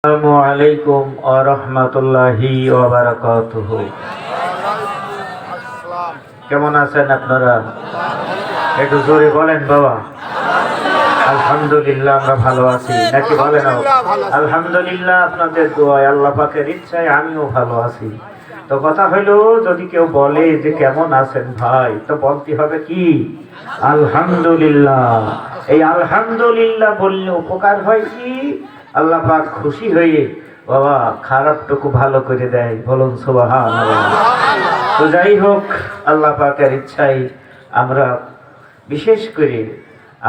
আসসালামু আলাইকুম ওয়া রাহমাতুল্লাহি ওয়া বারাকাতুহু। কেমন আছেন আপনারা? একটু জোরে বলেন বাবা। আলহামদুলিল্লাহ, আমরা ভালো আছি। নাকি বলেন? আলহামদুলিল্লাহ, আপনাদের দোয়ায় আল্লাহ পাকের ইচ্ছায় আমিও ভালো আছি। তো কথা হইল, যদি কেউ বলে যে কেমন আছেন ভাই, তো বলতে হবে কি আলহামদুলিল্লাহ। এই আলহামদুলিল্লাহ বললে উপকার হয় কি, আল্লাহ পাক খুশি হয়ে বাবা খারাপটুকু ভালো করে দেয়। বলুন সুবহানাল্লাহ। তো যাই হোক, আল্লাহ পাকের ইচ্ছায় আমরা বিশেষ করে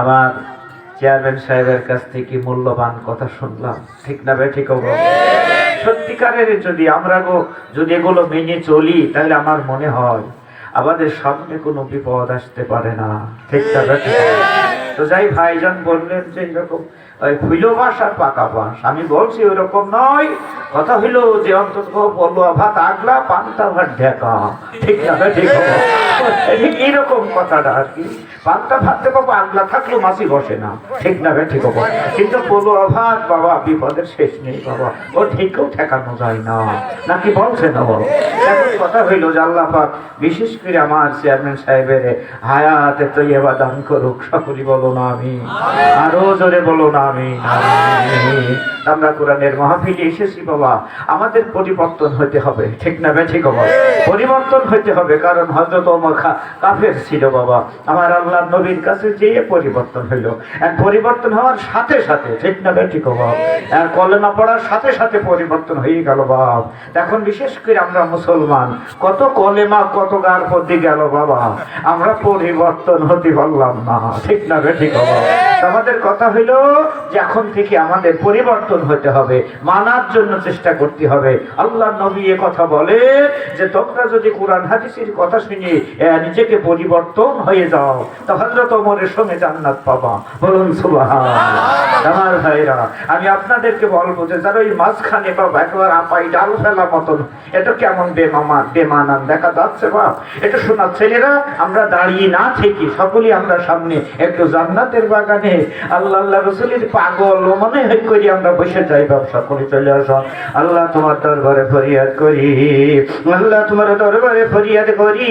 আমার চেয়ারম্যান সাহেবের কাছ থেকে মূল্যবান কথা শুনলাম। ঠিক না ভাই? ঠিক হবে। সত্যিকারের যদি এগুলো মেনে চলি, তাহলে আমার মনে হয় আমাদের সামনে কোনো বিপদ আসতে পারে না। ঠিক না ভাই? তো যাই ভাইজান বললেন যে এরকম ফুলো বাস আর পাকা বাস, আমি বলছি ওইরকম নয়। কথা হইলো যে অন্তত বলুয়া ভাত আগলা, পান্তা ভাত ঢেকা। ঠিক না ভাই? ঠিক হবে। ঠিক এইরকম কথাটা আর কি। পান্তা ভাত দেবো আগলা থাকলেও মাছি বসে না। ঠিক না ভাই? ঠিক হবে। কিন্তু পলুয়া ভাত বাবা বিপদের শেষ নেই বাবা, ও ঠিকও ঠেকানো যায় না। নাকি বলছে না বাবা? এখন কথা হইলো যে আল্লাহ পাক বিশেষ করে আমার চেয়ারম্যান সাহেবের হায়াতে তৈয়বা দান করুক। সকলেই বলো না আমি, আরো জোরে বলো না আমি। আমরা কোরআনের মাহফিলে এসেছি বাবা, আমাদের পরিবর্তন হতে হবে। ঠিক না ভাই? ঠিক হবে। পরিবর্তন হতে হবে, কারণ হযরত ওমর কাফের ছিল বাবা, আমার আল্লাহ নবীর কাছে যেয়ে পরিবর্তন হইল। আর পরিবর্তন হওয়ার সাথে সাথে, ঠিক না ভাই? ঠিক হবে। আর কলেমা পড়ার সাথে সাথে পরিবর্তন হয়ে গেল বাবা। এখন বিশেষ করে আমরা মুসলমান, কত কলেমা কত গার পদ্ধতি গেল বাবা, আমরা পরিবর্তন হতে পারলাম না। ঠিক না ভাই? ঠিক হবে। আমাদের কথা হইল যে এখন থেকে আমাদের পরিবর্তন হতে হবে, মানার জন্য চেষ্টা করতে হবে। আল্লাহ নবী এ কথা বলে যে তোমরা যদি কোরআন হাদিসের কথা শুনে নিজেকে পরিবর্তন হয়ে যাও, তো হযরত ওমরের সঙ্গে জান্নাত পাবা। বলুন সুবহানাল্লাহ। আমার ভাইরা, আমি আপনাদেরকে বলবো যে যারা ওই মাঝখানে বাবা একবার আপাই ডাল ফেলা মতন, এটা কেমন বেমানান দেখা যাচ্ছে বাপ। এটা শোনা ছেলেরা, আমরা দাঁড়িয়ে না থেকে সকলেই আমরা সামনে একটু জান্নাতের বাগানে আল্লাহ আল্লাহ রসুলের পাগল মনে হয় করি আমরা বসে যাই বাপ। সকলে চলে আসো। আল্লাহ তোমার দরবারে ফরিয়াদ করি, আল্লাহ তোমার দরবারে ফরিয়াদ করি।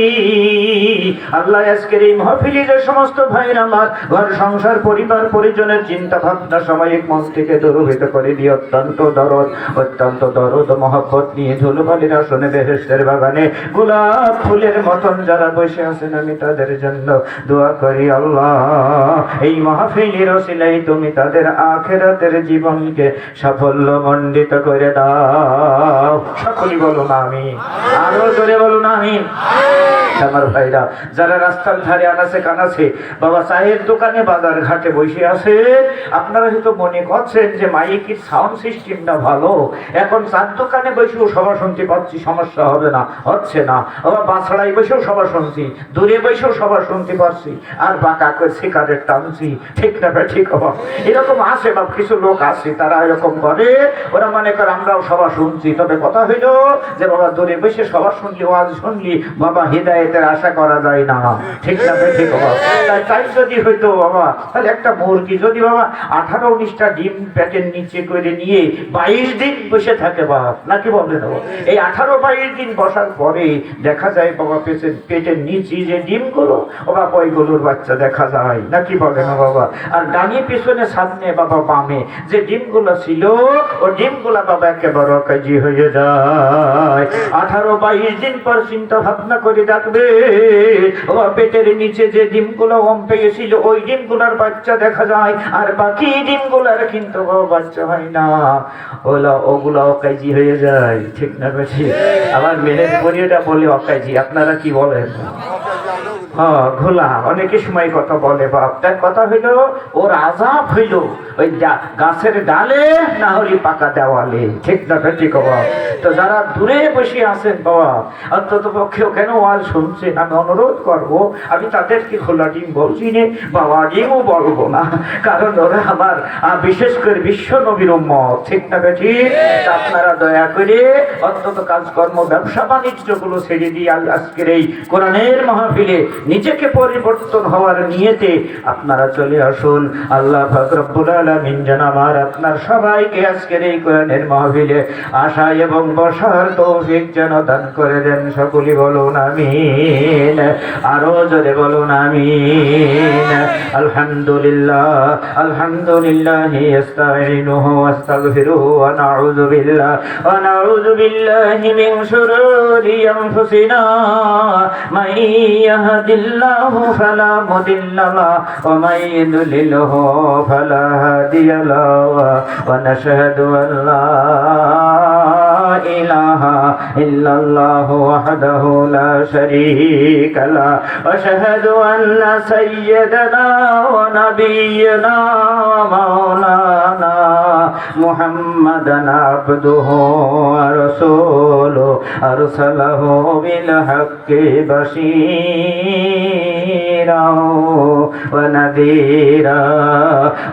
আল্লাহ আজকের এই মাহফিলে যে সমস্ত ভাইরা আমার ঘর সংসার পরিবার পরিজনের চিন্তা ভাবনা সাময়িক মন থেকে দূরীভূত করে দিয়ে অত্যন্ত দরদ মহব্বত নিয়ে ধুলোবালির আসনে বেহেশতের বাগানে গোলাপ ফুলের মতন যারা বসে আছেন, আমি তাদের জন্য দোয়া করি আল্লাহ এই মাহফিলের ওসিলায় তুমি তাদের আখিরাতের জীবনকে সাফল্য মণ্ডিত করে দাও। সকলেই বলো না আমিন, আরো জোরে বলো না আমিন। আমার ভাইরা যারা রাস্তার ধারে আনাছে কানাছে বাবা চায়ের দোকানে বাজার ঘাটে বসে আছে, আপনারা হয়তো মনে করছেন যে মাইকের সাউন্ড সিস্টেমটা ভালো, এখন চার দোকানে বসেও সভা শুনতে পাচ্ছি, সমস্যা হবে না, হচ্ছে না। আবার বাছড়াই বসেও সভা শুনছি, দূরে বসেও সভা শুনতে পারছি, আর বাঁকা করে সিগারেট টানছি। ঠিক না ভাই? ঠিক হবে। এরকম আছে বা কিছু লোক আছে তারা এরকম করে, ওরা মনে করে আমরাও সভা শুনছি। তবে কথা হইল যে বাবা দূরে বসে সভা শুনলি, ওয়াজ শুনলি বাবা হিদায়েতের আশা করা যায় না। ঠিক না ভাই? ঠিক হবে। তাই যদি হইতো বাবা, তাহলে একটা মুরগি যদি বাবা 18-19টা ডিম পেটের নিচে করে নিয়ে 22 দিন বসে থাকে বাপ, নাকি বললেন? এই 18-22 দিন বসার পরে দেখা যায় বাবা পেটের নিচে যে ডিমগুলো ও বাবা ওইগুলোর বাচ্চা দেখা যায়, নাকি বলে না বাবা? আর ডানি পিছনে সামনে বাবা বামে যে ডিমগুলো ছিল, ও ডিমগুলা বাবা একেবারে অকেজি হয়ে যায়। 18-22 দিন পর চিন্তা ভাবনা করে দেখবে ও পেটের নিচে যে ডিমগুলো পেয়েছিল, ওই ডিমগুলার বাচ্চা দেখা যায়, আর বাকি ডিমগুলার কিন্তু বাচ্চা হয় না, ওগুলো অকেজি হয়ে যায়। ঠিক না বেশি? আমার মেয়ের পরিটা বলে অকেজি, আপনারা কি বলেন? ঘোলা অনেকে সময় কথা বলে বাপ। তার কথা হইল ওর আযাব হইল ওই গাছের ডালে, না হলে পাকা দেওয়ালে। ঠিক না ঠিক বাবা? তো যারা দূরে বসে আছেন বাবা, অন্তত পক্ষেও কেন ওয়াজ শুনছেন, আমি অনুরোধ করব, আমি তাদেরকে খোলা ডিম বলছি নে বাবা, ডিমও বলবো না, কারণ ওরা আমার বিশেষ করে বিশ্ব নবীর উম্মত। ঠিক না ঠিক? আপনারা দয়া করে অন্তত কাজকর্ম ব্যবসা বাণিজ্য গুলো ছেড়ে দিয়ে আজকের এই কোরআনের মাহফিলে নিজেকে পরিবর্তন হওয়ার নিয়তে আপনারা চলে আসুন। আল্লাহ পাক রব্বুল আলামিন যেন আমার আপনার সবাইকে আজকের এই কোরআনের মাহফিলে আসা এবং বসার তৌফিক যেন দান করে দেন। সকলে বলুন আমিন, আরো জোরে বলুন আমিন। আলহামদুলিল্লাহ আলহামদুলিল্লাহ ইস্তাঈনুহু ওয়াস্তাগফিরুহু ওয়া নাউযু বিল্লাহি মিন শুরুরি আনফুসিনা মান ইয়াহদিল্লাহু ফালা মুদিল্লা লাহু ওয়া মান ইউদ্লিলহু ফালা হাদিয়া লাহু ওয়া নাশহাদু আন লা ইলাহা ইল্লাল্লাহু ওয়াহদাহু লা শারীকা লাহু ওয়া আশহাদু আন্না সাইয়্যিদানা ওয়া নাবিয়্যানা ওয়া মাওলানা মুহাম্মাদান আবদুহু ওয়া রাসূলুহু আরসালাহু বিল হাক্কি বাশীরা ওয়া নাযীরা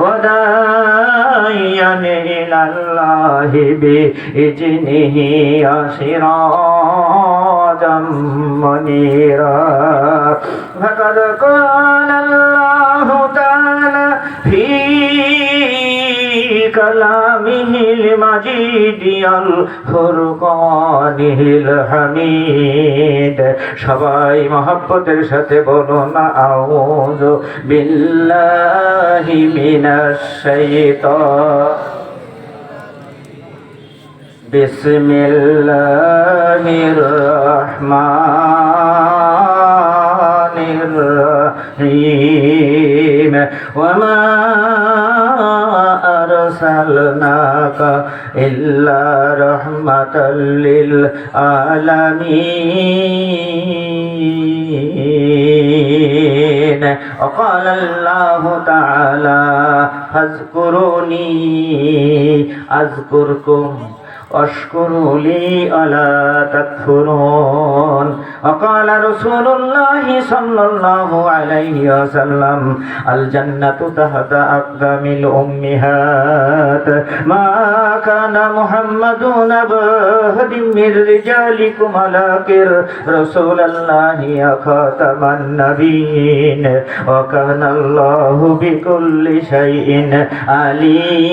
ওয়া দা'iyan ইলাল্লাহি বিইজনিহি সিরাজাম মুনীরা। ফাকাদ ক্বালা আল্লাহু তাআলা ফী কালামিহিল মাজিদ আল ফুরকানিল হামিদ। সবাই মহব্বতের সাথে বলুন আউযু বিল্লাহি মিনাশ শাইতানির বিসমিল্লাহির রহমানির রহিম। ওয়া মা আরসালনাকা ইল্লা রাহমাতাল লিল আলামিন। وقال الله تعالى فاذكروني أذكركم واشكروا لي ألا تكفرون. وقال رسول الله صلى الله عليه وسلم الجنة تحت أقدام الأمهات ما كان محمد نبا أحد من رجالكم ولكن رسول الله خاتم النبيين وكان الله بكل شيء عليما.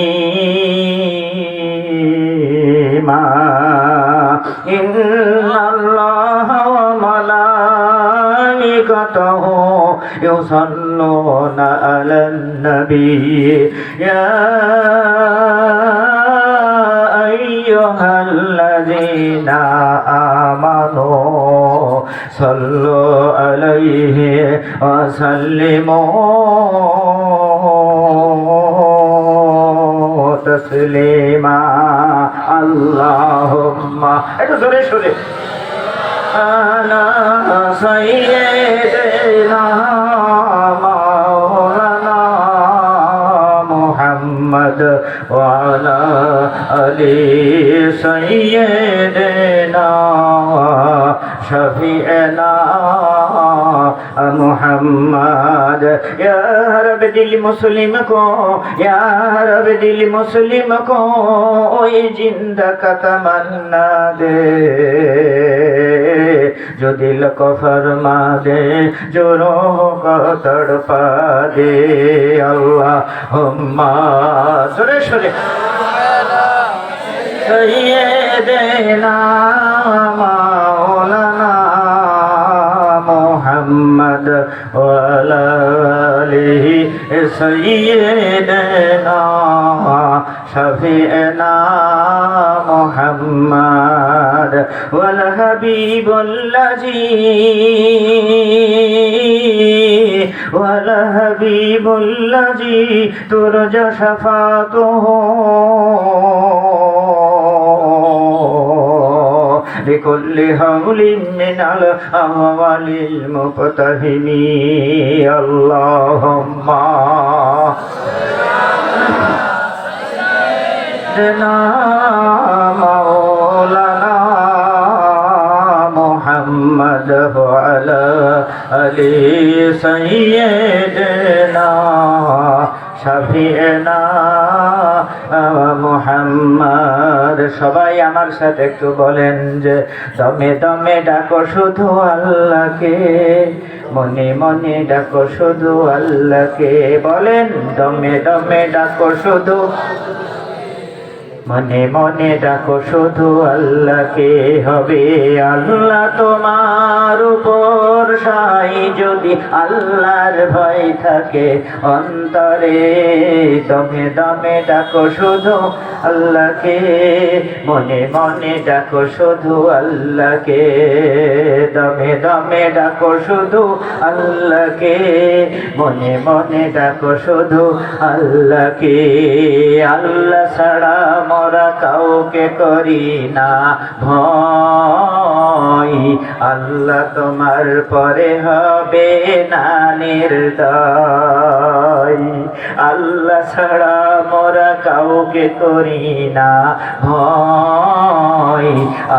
إن الله وملائكته يصلون على النبي يا أيها الذين آمنوا صلوا عليه وسلموا تسليما. اللهم على سيدنا مولانا محمد وعلى آل سيدنا شفيعنا محمد. या रब दिल मुस्लिम को, या रब दिल मुस्लिम को ओए जिंदा का तमन्ना दे, जो दिल को फरमा दे, जो रूह को तड़पा दे. अल्लाहुम्मा सुरे सुरे सय्यदना मौलाना मुहम्मद वाला आलिहि सय्यदना शफीअना मुहम्मद वल हबीबुल्लज़ी तुरजा शफाअतुहु لكل حول من الأهوال المقتحم. اللهم سيدنا مولانا محمد وعلى آل سيدنا শফিনা মুহাম্মদ। সবাই আমার সাথে একটু বলেন যে দমে দমে ডাকো শুধু আল্লাহকে, মনে মনে ডাকো শুধু আল্লাহকে। বলেন দমে দমে ডাকো শুধু, মনে মনে ডাকো শুধু আল্লাহকে। হবে আল্লাহ তোমার উপর সাই যদি আল্লাহর ভয় থাকে অন্তরে। দমে দমে ডাকো শুধু আল্লাহকে, মনে মনে ডাকো শুধু আল্লাহকে। দমে দমে ডাকো শুধু আল্লাহকে, মনে মনে ডাকো শুধু আল্লাহকে। আল্লাহ ছাড়া মোরা কাউকে করি না ভয়, আল্লাহ তোমার পরে হবে না নির্দয়। আল্লাহ ছাড়া মোরা কাউকে করি না ভয়,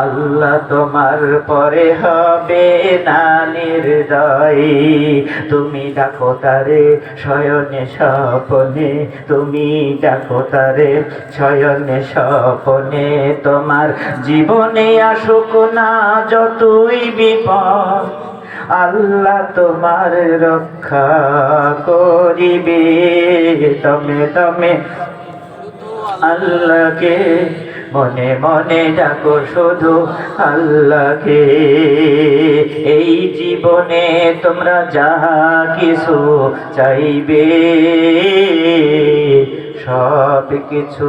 আল্লাহ তোমার পরে হবে না নির্দয়। তুমি ডাকো তারে শয়নে স্বপনে, তুমি ডাকো তারে শয়নে স্বপনে। তোমার জীবনে আসুক না যতই বিপদ, আল্লাহ তোমার রক্ষা করিবে। দমে দমে আল্লাহকে, মনে মনে ডাকো শুধু আল্লাহকে। এই জীবনে তোমরা যাহা কিছু চাইবে সব কিছু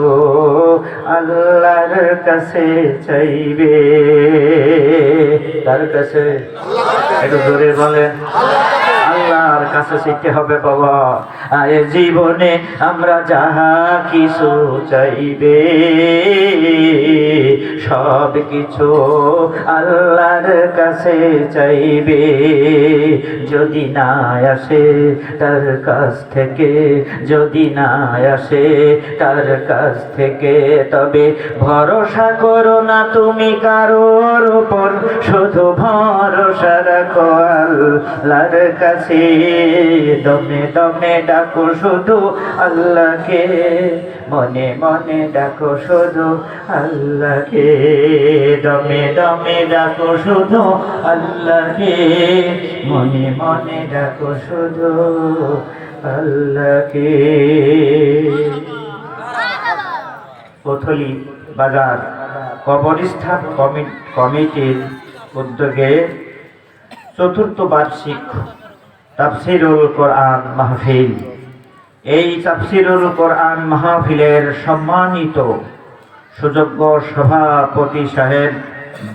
আল্লাহর কাছে চাইবে। তার কাছে একটু জোরে বলেন, আল্লাহর কাছে শিখতে হবে বাবা। এ জীবনে আমরা যাহা কিছু চাইবে সব কিছু আল্লাহর কাছে চাইবে। যদি না আসে তার কাছ থেকে, যদি না আসে তার কাছ থেকে, তবে ভরসা করো না তুমি কারোর উপর, শুধু ভরসা রাখো আল্লাহর কাছে। দমে দমে ডাকো শুধু আল্লাহকে, মনে মনে ডাকো শুধু আল্লাহকে। দমে দমে ডাকো শুধু আল্লাহকে, মনে মনে ডাকো শুধু আল্লাহকে। কোথলি বাজার কবরস্থান কমিটির উদ্যোগে চতুর্থ বার্ষিক তাফসীরুল কোরআন মাহফিল। এই তাফসীরুল কোরআন মাহফিলের সম্মানিত সুযোগ্য সভাপতি সাহেব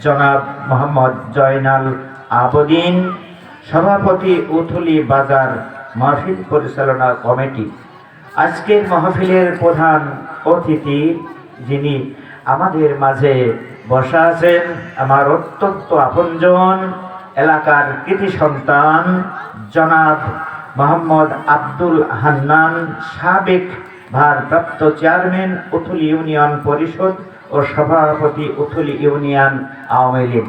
জনাব মোহাম্মদ জয়নাল আবেদিন, সভাপতি উথলি বাজার মাহফিল পরিচালনা কমিটি। আজকের মাহফিলের প্রধান অতিথি যিনি আমাদের মাঝে বসা আছেন, আমার অত্যন্ত আপনজন, এলাকার কৃতি সন্তান জনাব মোহাম্মদ আব্দুল হান্নান, সাবেক ভারপ্রাপ্ত চেয়ারম্যান উথলি ইউনিয়ন পরিষদ ও সভাপতি উথলি ইউনিয়ন আওয়ামী লীগ।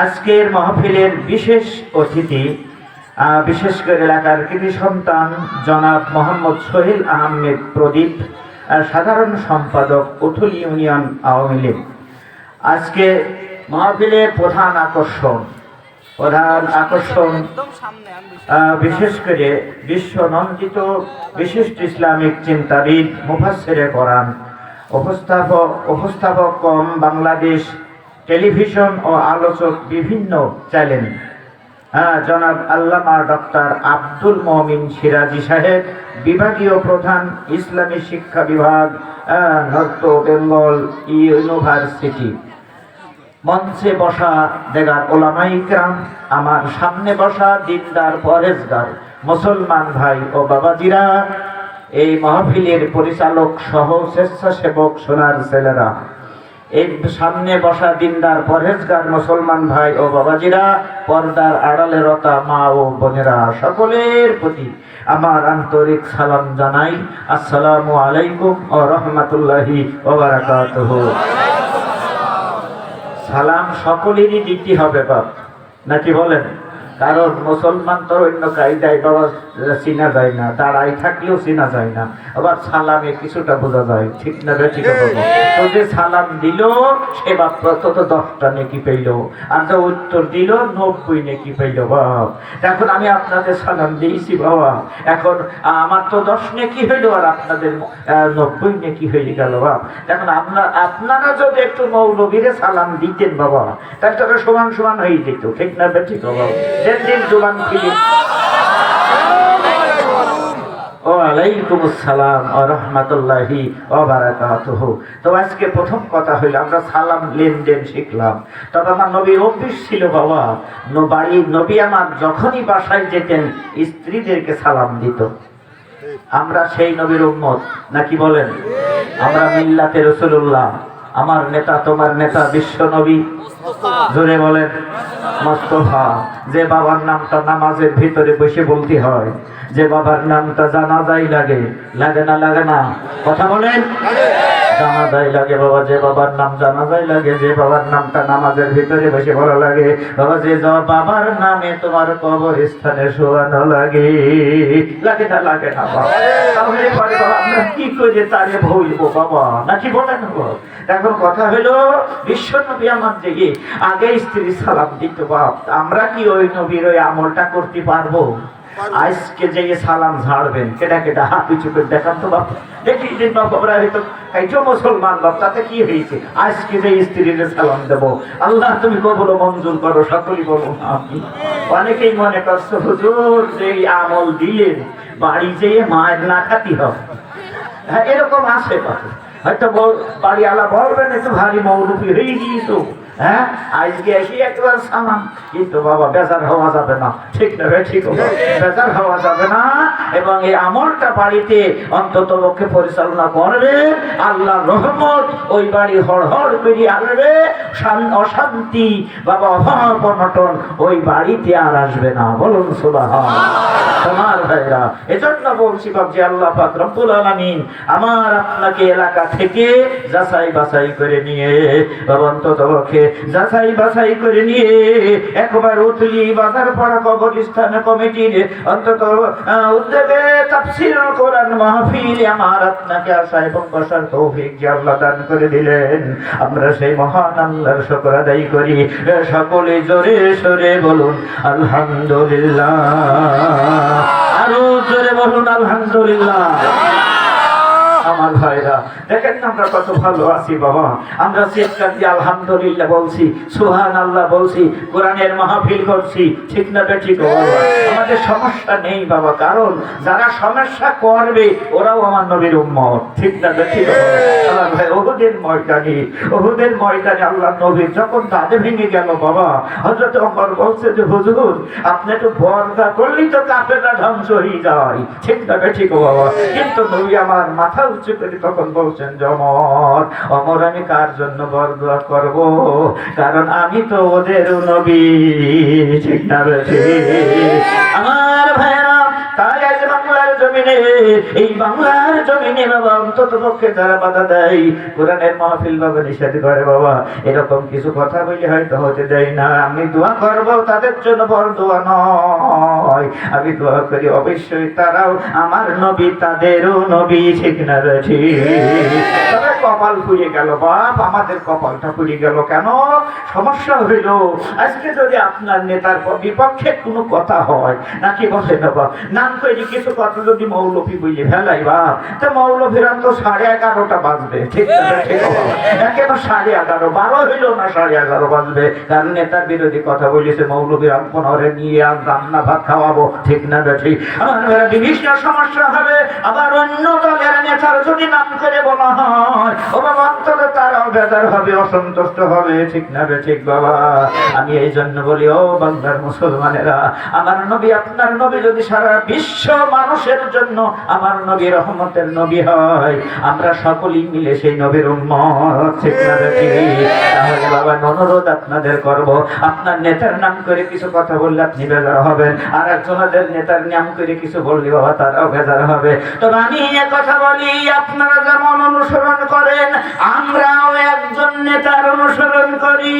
আজকের মাহফিলের বিশেষ অতিথি, বিশেষ করে এলাকার কৃতি সন্তান জনাব মোহাম্মদ সোহেল আহমেদ প্রদীপ, সাধারণ সম্পাদক উথলি ইউনিয়ন আওয়ামী লীগ। আজকে মাহফিলের প্রধান আকর্ষণ বিশেষ করে বিশ্বনন্দিত বিশিষ্ট ইসলামিক চিন্তাবিদ, মুফাসসিরে কোরআন, উপস্থাপক কম বাংলাদেশ টেলিভিশন ও আলোচক বিভিন্ন চ্যানেল জনাব আল্লামা ডক্টর আব্দুল মমিন সিরাজি সাহেব, বিভাগীয় প্রধান ইসলামী শিক্ষা বিভাগ, নর্থ বেঙ্গল ইউনিভার্সিটি। মঞ্চে বসা দেগার ওলামায়ে কেরাম, আমার সামনে বসা দিনদার পরেজগার মুসলমান ভাই ও বাবাজিরা, এই মাহফিলের পরিচালক সহ স্বেচ্ছাসেবক সোনার ছেলেরা, এই সামনে বসা দিনদার পরেজগার মুসলমান ভাই ও বাবাজিরা, পর্দার আড়ালে রতা মা ও বোনেরা, সকলের প্রতি আমার আন্তরিক সালাম জানাই। আসসালামু আলাইকুম ওয়া রাহমাতুল্লাহি ওয়া বারাকাতুহু। সালাম সকলেরই দিতে হবে বাপ, নাকি বলেন? কারণ মুসলমান তো অন্য কায়দায় বাবা চিনা যায় না, দাঁড়াই থাকলেও চিনা যায় না, আবার সালামে কিছুটা বোঝা যায়, ঠিক না ঠিক বলবো। তো যে সালাম দিল সে মাত্র তো 10টা নেকি পেইল, আর যে উত্তর দিল 90 নেকি পেইল। বাপ এখন আমি আপনাদের সালাম দিয়েছি বাবা, এখন আমার তো 10 নেকি হইল আর আপনাদের 90 নেকি হয়ে গেল। বাপ এখন আপনারা যদি একটু মৌলবীরে সালাম দিতেন বাবা, তাহলে তো সমান সমান হয়ে যেত, ঠিক না ঠিক বাবা। দিন জোবান খুলি ওয়ালাইকুম আসসালাম ওয়া রাহমাতুল্লাহি ওয়া বারাকাতুহু। তো আজকে প্রথম কথা হইল আমরা সালাম লেনদেন শিখলাম। তবে আমার নবীর অভ্যাস ছিল বাবা, নবী আমার যখনই বাসায় যেতেন স্ত্রীদেরকে সালাম দিত। আমরা সেই নবীর উম্মত নাকি বলেন? আমরা মিল্লাতে রাসূলুল্লাহ, আমার নেতা তোমার নেতা বিশ্ব নবী, জোরে বলেন মুস্তাফা। যে বাবার নামটা নামাজের ভিতরে বসে বলতে হয়, যে বাবার নামটা জানাজাই লাগে, লাগে না লাগে না? কথা বলেন, জানাজাই লাগে বাবা। যে বাবার নাম জানাজাই লাগে, যে বাবার নামটা নামাজের ভিতরে বসে বলা লাগে বাবা, যে বাবার নামে তোমার কবরস্থানে শোয়ানো লাগে, লাগে না লাগে না বাবা? তাহলে পরে বাবা আমরা কি করে তারে ভুলবো বাবা, নাকি বলেন? এখন কথা হলো বিশ্ব নবী আমার দিকে আগে স্ত্রী সালাম দিত বাপ, আমরা কি ওই নবীর ওই আমলটা করতে পারবো? আজকে যে সালাম ঝাড়বেন কেটা কেটা হাত উঁচু করে দেখান তো বাপ, দেখি দিন বাপ আমরা হয়তো একজন মুসলমান বাপ, তাতে কি হয়েছে? আজকে যে স্ত্রীর সালাম দেব, আল্লাহ তুমি কবুল মঞ্জুর করো, সকলই বলো আমিন। অনেকেই মনে করছো হুজুর যে আমল দিলেন বাড়ি যেয়ে মায়ের না খাতি হবে, হ্যাঁ এরকম আছে বাবা। হয়তো বাড়িওয়ালা বলবেন একটু ভারী মৌলবি হয়ে গিয়েছো, হ্যাঁ আজকে এসে একবার সালাম, কিন্তু বাবা বেজার হওয়া যাবে না, ঠিক না? ঠিক বেজার হওয়া যাবে না। এবং এই আমলটা বাড়িতে অন্তত পক্ষে পরিচালনা করবে, আল্লাহ রহমত ওই বাড়ি হড়হড় করে আসবে, অশান্তি বাবা অভাব অনটন ওই বাড়িতে আর আসবে না, বলুন সুবহানাল্লাহ। তোমার ভাইরা এজন্য বলছি বাপ যে আল্লাহ পাক রব্বুল আলামিন আমার আপনাকে এলাকা থেকে যাচাই বাছাই করে নিয়ে বাবা, অন্তত পক্ষে যাচাই বাছাই করে নিয়ে একবার উতলি বাজার পাড়া কবরস্থান কমিটির অন্তত উদ্যোগে তাফসীরুল কোরআন মাহফিল আমার আপনাকে আসা এবং বসার তৌফিক যে আল্লাহ দান করে দিলেন, আমরা সেই মহান আল্লাহর শুকর আদায় করি। সকলে জোরে সরে বলুন আলহামদুলিল্লাহ, আরো জোরে বলুন আলহামদুলিল্লাহ। আমার ভাইরা দেখেন না আমরা কত ভালো আছি বাবা, আমরা চিৎকার দিয়ে আলহামদুলিল্লাহ বলছি, সুবহানাল্লাহ বলছি, কোরআনের মাহফিল করছি, ঠিক না ঠিক বাবা? আমাদের সমস্যা নেই বাবা, কারণ যারা সমস্যা করবে ওরাও আমার নবীর উম্মত, ঠিক না ঠিক বাবা? ভাই ওহুদের ময়দানে আল্লাহ নবীর যখন দাঁড়ে ভেঙে গেল বাবা, হযরত ওমর বলছে যে হুজুর আপনি একটু বর্দা করলেই তো কাফেররা ধ্বংস হয়ে যায়, ঠিক না ঠিক বাবা? কিন্তু নবী আমার মাথা উঁচু করে তখন বলছেন যে অমর আমি কার জন্য বরদোয়া করব, কারণ আমি তো ওদের নবী, ঠিক না আমার ভাইরা? তাই আজ বাংলার জমিনে, এই বাংলার জমিনে বাবা অন্তত পক্ষে যারা বাধা দেয় কোরআনের মাহফিল বাবা নিষেধ করে বাবা, এরকম কিছু কথা বলে হয়তো হতে দেয় না, আমি দোয়া করব তাদের জন্য, বরদোয়া নয়, আমি দোয়া করি অবশ্যই তারাও আমার নবী তাদেরও নবী, ঠিক না ঠিক? তবে কপাল পুড়ে গেল বাপ, আমাদের কপালটা পুড়ে গেল কেন? সমস্যা হইল আজকে যদি আপনার নেতার বিপক্ষে কোনো কথা হয়, নাকি বলে না বাপ, নাম করে কিছু কথা যদি মৌলভী বুঝে ফেলাই বাপ, তো মৌলভীরা তো 11:30 বাজবে, ঠিক না ঠিক? একেবারে 11:30, 12 হইল না 11:30 বাজবে, কারণ নেতার বিরোধী কথা বলেছে, মৌলভীর আপনরে নিয়ে আর রান্না ভাত খাওয়াবো, ঠিক না ঠিক? আমার বিভিন্ন সমস্যা হবে। আবার অন্য দলের নেতার যদি নাম করে বলা হয় ও বাবা, অন্তত তারাও বেজার হবে, অসন্তুষ্ট হবে, ঠিক না ঠিক বাবা? আমি এই জন্য বলি ও বাংলার মুসলমানেরা, আমার নবী আপনার নবী যদি সারা বিশ্ব মানুষের জন্য আমার নবী রহমতের নবী হয়, আমরা সকলেই মিলে সেই নবীর উম্মত, ঠিক না ঠিক? তাহলে বাবা অনুরোধ আপনাদের করব, আপনার নেতার নাম করে কিছু কথা বললে আপনি বেজার হবেন, আর একজনের নেতার নাম করে কিছু বললে বাবা তারাও বেজার হবে। তবে আমি কথা বলি, আপনারা যেমন অনুসরণ করেন আমরাও একজন নেতার অনুসরণ করি।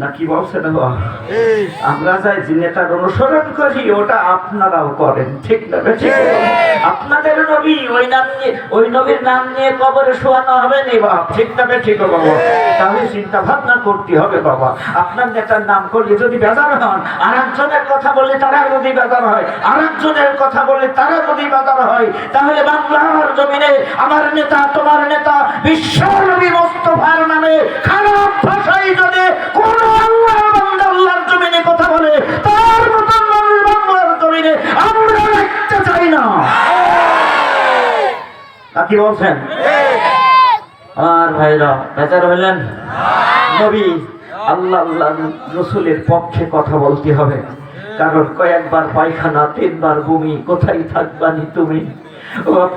না কি বলছেন বাবা? আমরা যাই যে নেতার অনুসরণ করি ওটা আপনারাও করেন, ঠিক না? ঠিক। আপনাদের নবী ওই নবীর নাম নিয়ে কবরে শোয়ানো হবে না বাবা, ঠিক না? ঠিক বাবা। তাহলে চিন্তা ভাবনা করতে হবে বাবা। আপনার নেতার নাম করলে যদি বেজার হন, আর একজনের কথা বললে তারা যদি বেজার হয়, আর একজনের কথা বললে তারা যদি বেজার হয়, তাহলে বাংলার জমিনে আমার নেতা, তোমার নেতা, বিশ্ব নবী মুস্তাফার নামে খারাপ ভাষায় যদি কোন আল্লাহ বান্দা আল্লাহর জমিনে কথা বলে, তার মতন মানুষ বাংলার জমিনে আমরা রাখতে চাই না। কি বলছেন আর ভাইরা? বেচার হইলেন? নবী আল্লাহ আল্লাহ রসুলের পক্ষে কথা বলতে হবে, কারণ কয়েকবার পায়খানা, 3 বার বমি, কোথায় থাকবানি তুমি?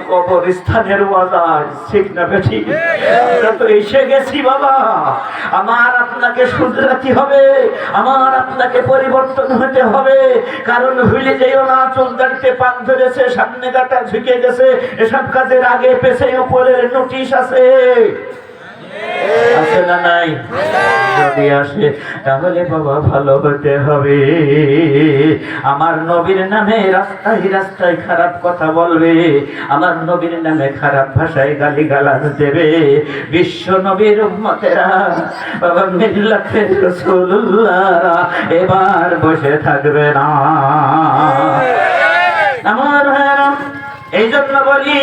কবরস্থানের বাজার, ঠিক না বেঠিক? আমরা তো এসে গেছি বাবা। আমার আপনাকে শুধরাতে হবে, আমার আপনাকে পরিবর্তন হতে হবে। কারণ ভুলে যেও না, চুল দাঁড়িতে পাক ধরেছে, সামনে গাটা ঝুঁকে গেছে, এসব কাজের আগে পেছে উপরের নোটিশ আছে, আছে না নাই? যদি আসে তাহলে বাবা ভালো হতে হবে। আমার নবীর নামে রাস্তায় রাস্তায় খারাপ কথা বলবে, আমার নবীর নামে খারাপ ভাষায় গালিগালাজ দেবে। বিশ্ব নবীর উম্মতেরা, বাবা মিল্লাতের রাসূলুল্লাহ এবার বসে থাকবে না। আমার ভাইরা, এই জন্য বলি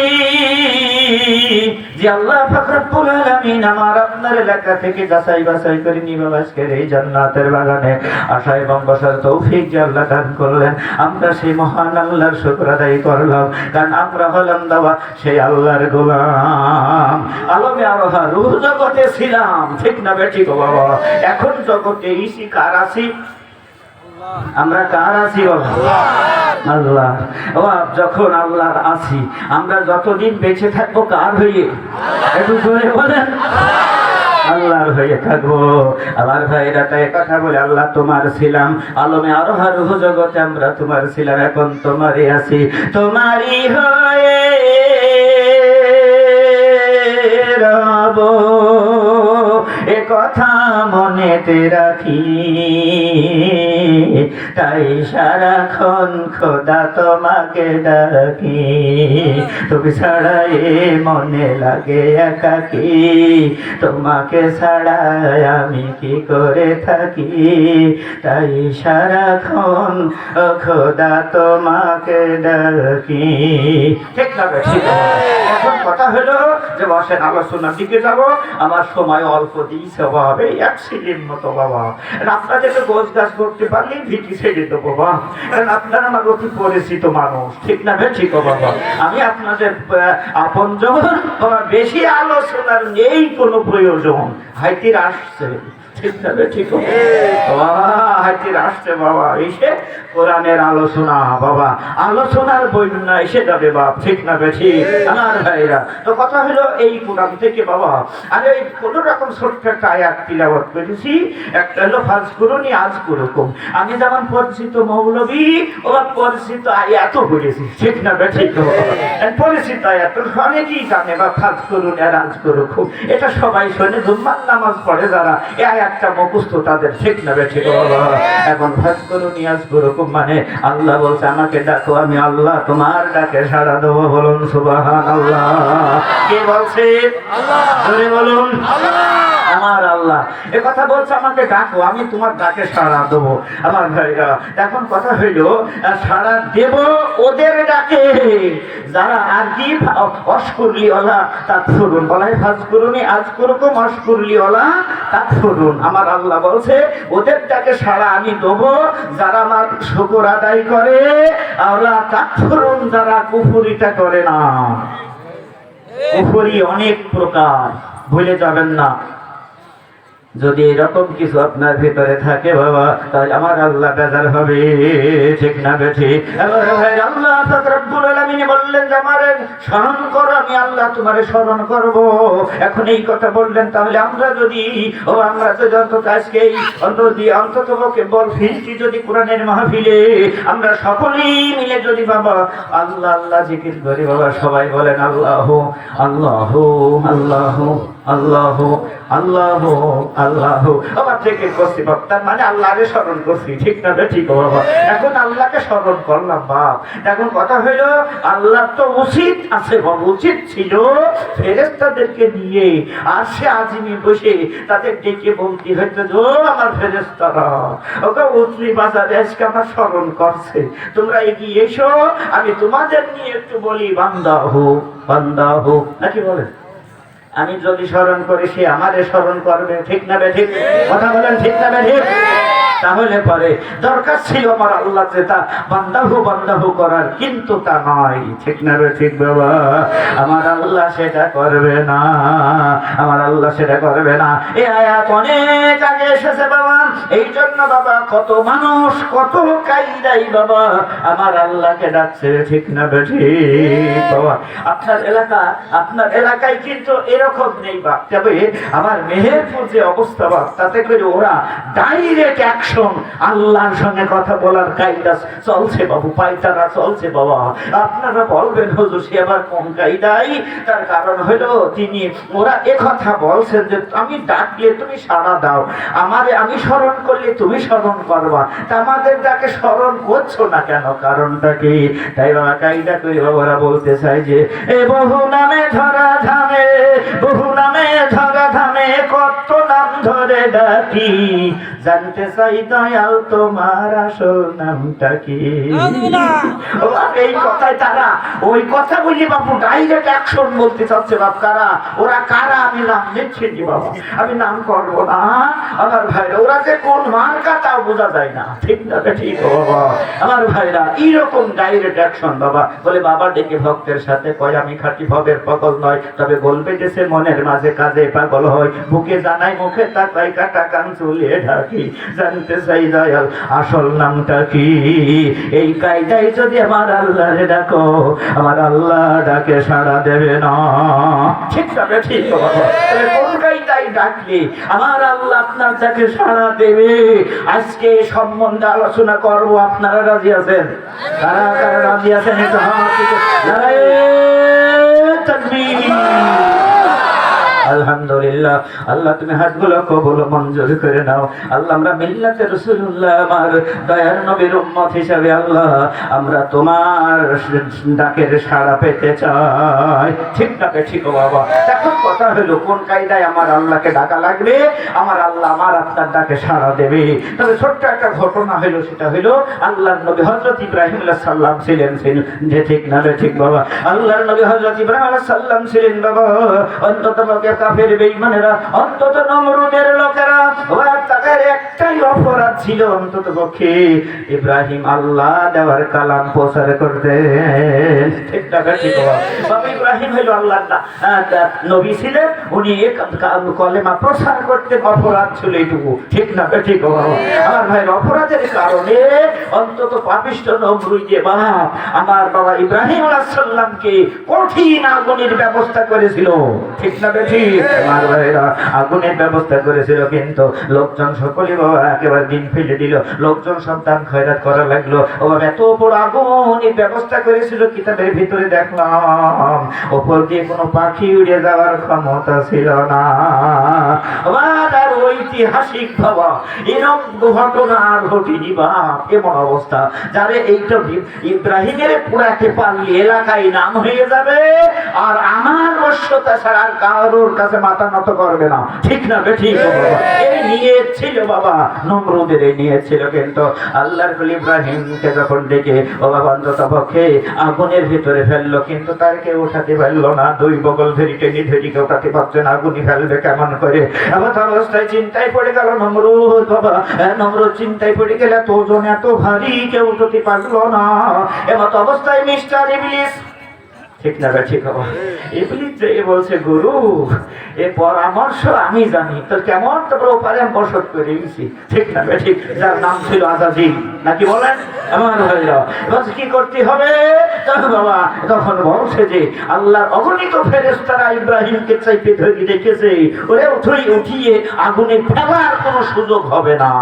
যে আল্লাহ পাক রব্বুল আলামিন আমার আপনার এলাকা থেকে যাচাই বাছাই করে নিয়ে আজকের এই জান্নাতের বাগানে আসা এবং বসার তৌফিক যে আল্লাহ দান করলেন, আমরা সেই মহান আল্লাহর শুকর আদায় করলাম। কারণ আমরা হলাম দাওয়া সেই আল্লাহর গোলাম। আলমে আরোহা রূহ জগতে ছিলাম, ঠিক না বেঠিক বাবা? এখন জগতে ইসি কার আছি? আমরা কার আছি বাবা? আল্লাহ। যখন আল্লাহর আছি, আমরা যতদিন বেঁচে থাকবো কার হয়ে? একটু জোরে বলেন। আল্লাহর হয়ে থাকবো। আমার ভাইরা তাই কথা বলে, আল্লাহ তোমার ছিলাম, আলমে আরোহা রূহ জগতে আমরা তোমার ছিলাম, এখন তোমারই আছি, তোমারই হয়ে রব, এ কথা মনেতে রাখি, তাই সারাক্ষণ খোদা তোমাকে ডাকি, তুমি ছাড়া এ মনে লাগে একাকি, তোমাকে ছাড়া আমি কি করে থাকি, তাই সারাক্ষণ খোদা তোমাকে ডাকি। ঠিক না? ঠিক। এখন কথা হলো যে বসেন, আলোচনার দিকে যাব। আমার সময় অল্প দিয়েছে বাবা, এই 1 সেকেন্ড মতো বাবা। আপনাদের তো গোছ গাছ করতে পারলেই ভিটি ছেড়ে দেবো বাবা, কারণ আপনারা আমার অতি পরিচিত মানুষ, ঠিক না? ঠিক বাবা। আমি আপনাদের আপনজন বাবা, বেশি আলোচনার নেই কোনো প্রয়োজন। হাইতির আসছে, ঠিক না? ঠিক বাবা, হাইতির আসছে বাবা, এসে কোরআনের আলোচনা বাবা, আলোচনার বইনা এসে যাবে বাপ, ঠিক না? ঠিক আমার ভাইরা। তো কথা হলো এই কোরআন থেকে বাবা, আরে কোন রকম ছোট্ট একটা আয়াত তিলাওয়াত করেছি। একটা হলো ফাজকুরুনি আযকুরুকুম। আমি যেমন পরিচিত মৌলবী, ওরা পরিচিত আয়াতও পড়েছি, ঠিক না? ঠিক পরিচিত আয়াত অনেকেই জানে বা ফাজকুরুনি আর আযকুরুকুম, এটা সবাই শোনে, জুম্মার নামাজ পড়ে যারা, এই আয়াতটা মুখস্থ তাদের, ঠিক না? ঠিক বাবা। এখন ফাজকুরুনি আযকুরুকুম মানে আল্লাহ বলছে আমাকে ডাকো, আমি আল্লাহ তোমার ডাকে সাড়া দেবো। বলুন সুবহানাল্লাহ। কে বলছে? আল্লাহ। জোরে বলুন আল্লাহ। আমার আল্লাহ এ কথা বলছে, আমাকে ডাকো, আমি তোমার ডাকে সাড়া দেবো। আমার ভাইরা, এখন কথা হইল সাড়া দেব ওদের ডাকে যারা আর কি অশকুরলিওয়ালা তাকফুরুন, বলাই ফাজকুরুনি আযকুরুকুম অশকুরলিওয়ালা তাকফুরুন। আমার আল্লাহ বলছে ওদের ডাকে সাড়া আমি দেবো যারা আমার শুকর আদায় করে, আল্লাহ তাকফুরুন যারা কুফরিটা করে না। কুফরি অনেক প্রকার, ভুলে যাবেন না। যদি এরকম কিছু আপনার ভিতরে থাকে বাবা, তাহলে আমার আল্লাহ বেজার হবে, ঠিক না? ঠিক। আল্লাহ পাক রব্বুল আলামিন বললেন যে আমারে স্মরণ করো, আমি আল্লাহ তোমারে স্মরণ করব। এখন এই কথা বললেন, তাহলে আমরা যদি অন্তত আজকে অন্তত বল ফিরছি যদি কোরআনের মাহফিলে আমরা সকলেই মিলে যদি বাবা আল্লাহ আল্লাহ জিকির করি বাবা, সবাই বলেন আল্লাহ আল্লাহ আল্লাহ আল্লাহ আল্লাহ আল্লাহ আবার থেকে করছি বাপ, তার মানে আল্লাহকে স্মরণ করছি, ঠিক না ঠিক বাবা? এখন আল্লাহকে স্মরণ করলাম বাপ। এখন কথা হইলো আল্লাহ তো উচিত আছে বাবা, উচিত ছিল ফেরেশতাদেরকে নিয়ে আরশে আজিমে বসে তাদের ডেকে বলতে হইতো যে ও আমার ফেরেশতারা, ওকে উতলি বাজারে আজকে আমার স্মরণ করছে, তোমরা এগিয়ে এসো, আমি তোমাদের নিয়ে একটু বলি বান্দা হোক, বান্দা হোক, নাকি বলেন? আমি যদি স্মরণ করি সে আমারে স্মরণ করবে, ঠিক না ঠিক? কথা বলেন ঠিক না ঠিক? তাহলে পরে দরকার ছিল আমার আল্লাহ যে তা বান্দাহু করার, কিন্তু তা নয়, ঠিক না ঠিক বাবা? আমার আল্লাহ সেটা করবে না, আমার আল্লাহ সেটা করবে না। এই আয়াত অনেক আগে এসেছে বাবা, এই জন্য বাবা কত মানুষ কত কাইদাই বাবা আমার আল্লাহকে ডাকছে, ঠিক না ঠিক বাবা? আপনার এলাকায় কিন্তু এরকম নেই বা, তবে আমার মেহেরপুর যে অবস্থা বা, তাতে করে ওরা ডাইরেক্ট অ্যাকশন, আল্লাহর সঙ্গে কথা বলার কায়দা চলছে বাবু, পায়তারা চলছে বাবা। আপনারা বলবেন হুজুর সে আবার কোন কায়দাই? তার কারণ হলো তিনি ওরা একথা বলছেন যে আমি ডাকলে তুমি সাড়া দাও, আমারে আমি স্মরণ করলে তুমি স্মরণ করবা, তা আমাদের ডাকে স্মরণ করছো না কেন? কারণটা কি? তাই বাবা কায়দা করে বাবারা বলতে চাই যে এ বহু নামে ধরা ধামে, বহু নামে ধরা ধামে কত নাম ধরে ডাকি, জানতে চাই দয়াল তোমার আসল নামটা কি? এই কথায় তারা ওই কথা বলি বাবু ডাইরেক্ট অ্যাকশন বলতে চাচ্ছে বাপ। কারা ওরা? কারা? আমি নাম নিচ্ছি বাবা, আমি নাম করবো না আমার ভাইরা, ওরা যে কোন মার্কা তাও বোঝা যায় না, ঠিক না ঠিক বাবা? আমার ভাইরা এইরকম ডাইরেক্ট অ্যাকশন বাবা। বলে বাবা ডেকে ভক্তের সাথে কয় আমি খাঁটি ভবের পাগল নয়, তবে বলবে যে সে মনের মাঝে কাজে পাগল হয়, বুকে জানাই মুখে তাকাই কাটা কান চুলিয়ে ঢাকি, জানতে চাই দয়াল আসল নামটা কি? এই কায়দায় যদি আমার আল্লাহরে ডাকো, আমার আল্লাহ ডাকে সাড়া দেবে না, ঠিক তবে ঠিক বাবা? কোন কায়দায় ডাকলে আমার আল্লাহ আপনার ডাকে সাড়া দেবে? আজকে সম্বন্ধে আলোচনা করব, আপনারা রাজি আছেন? কারা কারা রাজি আছেন? একটু হাত দিতে। নারায়ে তাকবীর। আলহামদুলিল্লাহ। আল্লাহ তুমি হাতগুলো কবুল মঞ্জুর করে নাও। আল্লাহ আমরা মিল্লাতে রাসূলুল্লাহ আমার দয়ার নবীর উম্মত হিসাবে আল্লাহ আমরা তোমার ডাকের সাড়া পেতে চাই, ঠিক ডাকে ঠিক বাবা? এখন কথা হলো কোন কায়দায় আমার আল্লাহকে ডাকা লাগবে, আমার আল্লাহ আমার আপনার ডাকে সাড়া দেবে। তবে ছোট্ট একটা ঘটনা হলো, সেটা হলো আল্লাহর নবী হযরত ইব্রাহিম আলাইহিস সালাম ছিলেন, যে ঠিক না ঠিক বাবা? আল্লাহর নবী হযরত ইব্রাহিম আলাইহিস সালাম ছিলেন বাবা, অন্তত কাফের বেঈমানেরা, অন্তত নমরুদের লোকেরা, তাদের একটাই অপরাধ ছিল, অন্তত পক্ষে ইব্রাহিম আল্লাহ দেওয়ার কালাম প্রচার করতেন, ঠিক না ঠিক বাবা? ইব্রাহিম হলো আল্লাহর নবী ছিলেন, উনি কলেমা প্রচার করতেন, অপরাধ ছিল এইটুকু, ঠিক না ঠিক বাবা? আমার ভাইয়ের অপরাধের কারণে অন্তত পাপিষ্ঠ নমরুদ যে বাপ আমার বাবা ইব্রাহিম আলাইহিস সালামকে কঠিন আগুনের ব্যবস্থা করেছিল, ঠিক না ঠিক? আমার ভাইরা আগুনের ব্যবস্থা করেছিল, কিন্তু লোকজন সকলে বাবা একেবারে দিন ফেলে দিল, লোকজন সন্তান খয়রাত করা লাগলো। ও বাবা এত বড় আগুনের ব্যবস্থা করেছিল, কিতাবের ভিতরে দেখলাম ওপর দিয়ে কোনো পাখি উড়ে যাওয়ার ক্ষমতা ছিল না। আর ঐতিহাসিক বাবা এরকম ঘটনা আর ঘটেনি বাপ, এমন অবস্থা যারে এইটা ইব্রাহিমের পুরাতে পারলে এলাকায় নাম হয়ে যাবে, আর আমার বশ্যতা ছাড়া আর কারোর কাছে মাথা নত করবে না, ঠিক না ঠিক বাবা? এই নিয়ে ছিল বাবা নমরুদের, এই নিয়ে ছিল। কিন্তু আল্লাহর খলিল ইব্রাহিমকে যখন ডেকে ও বাবা অন্তত পক্ষে আগুনের ভিতরে ফেললো, কিন্তু তার কেউ উঠাতে পারলো না, দুই বগল ধরি টেনে ধরিকে উঠাতে পারছে না, আগুনি ফেলবে কেমন করে? এমন অবস্থায় চিন্তায় পড়ে গেল নমরুদ বাবা, নমরুদ চিন্তায় পড়ে গেলে এত ওজন এত ভারী কেউ উঠাতে পারলো না। এমন অবস্থায় মিস্টার ইবলিস, ঠিক না ঠিক বাবা? ইবলিস যে বলছে গুরু এ পরামর্শ আমি জানি, তো কেমন তোমরা পরামর্শ করে দিয়েছি, ঠিক না ঠিক? যার নাম ছিল আজাজিল, নাকি বলেন আমার ভাইরা? বলছে কি করতে হবে বাবা? তখন বলছে যে আল্লাহর অগণিত ফেরেশতারা ইব্রাহিমকে চাইতে ধরে রেখেছে, ওরে উঠিয়ে আগুনে ফেলার কোনো সুযোগ হবে না,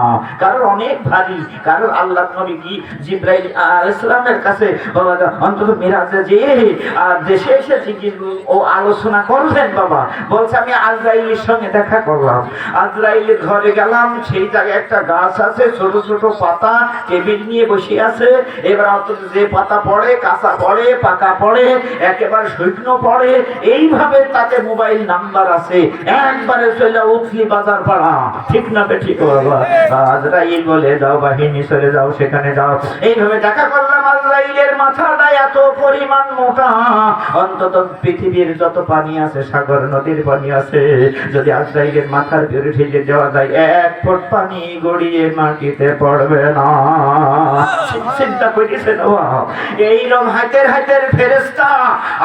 কারণ অনেক ভারী। কারণ আল্লাহর নবী কি জিবরাইল আলাইহিস সালামের কাছে বাবা অন্তত মিরাজে যে আর দেশে এসেছি কি ও আলোচনা করবেন বাবা? বলছে আমি আজরাইলের সঙ্গে দেখা করলাম, আজরাইলের ঘরে গেলাম, সেই জায়গায় একটা গাছ আছে, ছোট ছোট পাতা, টেবিল নিয়ে বসে আছে। এবার অন্তত যে পাতা পড়ে, কাঁচা পড়ে, পাকা পড়ে, একেবারে শুকনো পড়ে, এইভাবে তাতে মোবাইল নাম্বার আছে, একবারে চলে উঠলি বাজার পাড়া। ঠিক না ঠিক বাবা? আজরাইল বলে যাও বাহিনী চলে যাও, সেখানে যাও। এইভাবে দেখা করলাম, আজরাইলের মাথাটা এত পরিমাণ মোটা, অন্তত পৃথিবীর যত পানি আছে, সাগর নদীর পানি আছে, যদি আজরাইলের মাথার ভিতরে ঢেলে দেওয়া যায়, 1 ফুট পানি গড়িয়ে মাটিতে পড়বে না। চিন্তা করেছেন এইরকম হাতের হাতের ফেরেশতা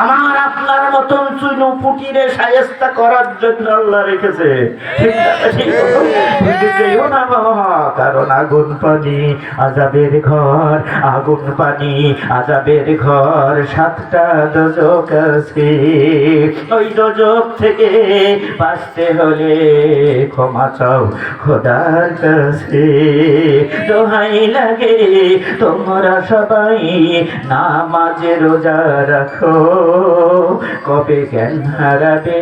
আমার আপনার মতন চুনু পুটিরে শায়েস্তা করার জন্য আল্লাহ রেখেছে। না বাবা, কারণ আগুন পানি আযাবের ঘর, আগুন পানি আযাবের ঘর, 7টা দোজখ আছে। ওই দোজখ থেকে বাঁচতে হলে ক্ষমা চাও খোদার কাছে। দোহাই লাগে তোমরা সবাই নামাজে রোজা রাখো, কবে জ্ঞান হারাবে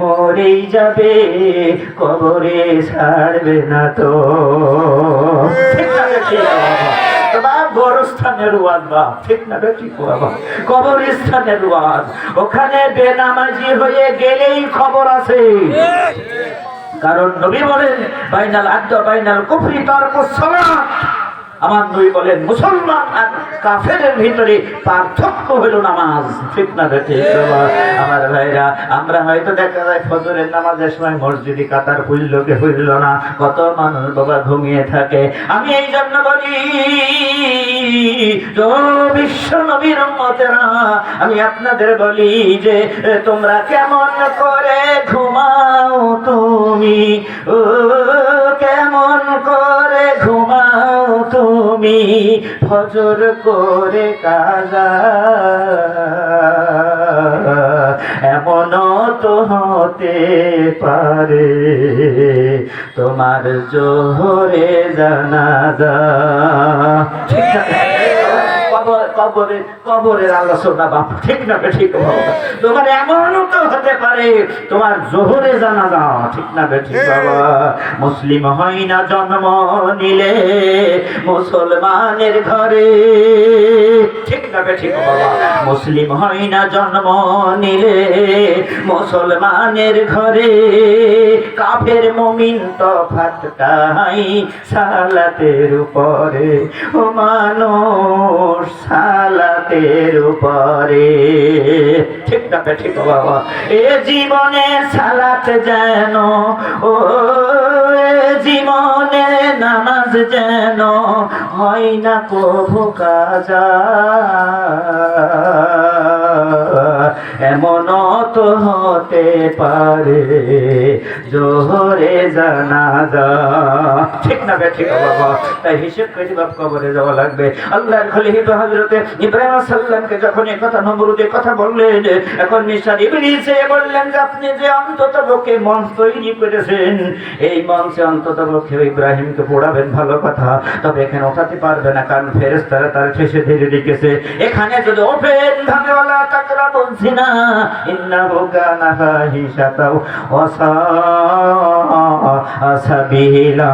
মরেই যাবে, কবরে ছাড়বে না তো। গোরস্থানের ওয়াজ বা ঠিক না ঠিক বাবা, কবরস্থানের ওয়াজ, ওখানে বেনামাজি হয়ে গেলেই খবর আছে। কারণ নবী বলেন বাইনাল আব্দ বাইনাল কুফরি তারকুস সালাত। আমার নবী বলেন মুসলমান আর কাফেরের ভিতরে পার্থক্য হলো নামাজ। ঠিক না ঠিক বাবা? আমার ভাইরা, আমরা হয়তো দেখা যায় ফজরের নামাজের সময় মসজিদে কাতার পুজলোকে হইল না, কত মানুষ বাবা ঘুমিয়ে থাকে। আমি এই জন্য বলি তো বিশ্ব নবীর উম্মতেরা, আমি আপনাদের বলি যে তোমরা কেমন করে ঘুমাও তুমি, ও কেমন করে ঘুমাও তুমি, ফজর করে কাজা, এমন তো হতে পারে তোমার জোহরে জানাজা। কবরের আলোচনা বাপ, ঠিক না ঠিক বাবা? তোমার এমনও তো হতে পারে তোমার জোহরে জানাজা। ঠিক না ঠিক বাবা? মুসলিম হয় না জন্ম নিলে মুসলমানের ঘরে। ঠিক না ঠিক বাবা? মুসলিম হয় না জন্ম নিলে মুসলমানের ঘরে। কাফের মুমিন তফাৎ নাই সালাতের উপরে, ও মানুষ সালাতের উপরে। ঠিক না ঠিক বাবা? এ জীবনে সালাত যেন, ও জীবনে নামাজ যেন হয় না কভু কাজা, এমন তো হতে পারে জোহরে জানাজা। ঠিক না ঠিক বাবা? তাই হিসেব করে বাপ কবরে যাওয়া লাগবে। আল্লাহর খলিফা হযরত ইব্রাহিম আলাইহিস সালামকে যখন এই কথা নমরুদের কথা বললেন, এখন নিশার ইবলিস বললেন যে আপনি যে অন্ততপক্ষে মঞ্চ তৈরি করেছেন, এই মঞ্চে অন্ততপক্ষে ইব্রাহিমকে পোড়াবেন, ভালো কথা, তবে এখানে ওঠাতে পারবে না, কারণ ফেরেশতারা তার ঠেসে ধীরে রেখেছে। এখানে যদি ওপেন ভাবে ওয়ালা তাকরাবুন জিনা ইন্নাহু কানা ফাহিশাতাও ওয়া সাবিলা,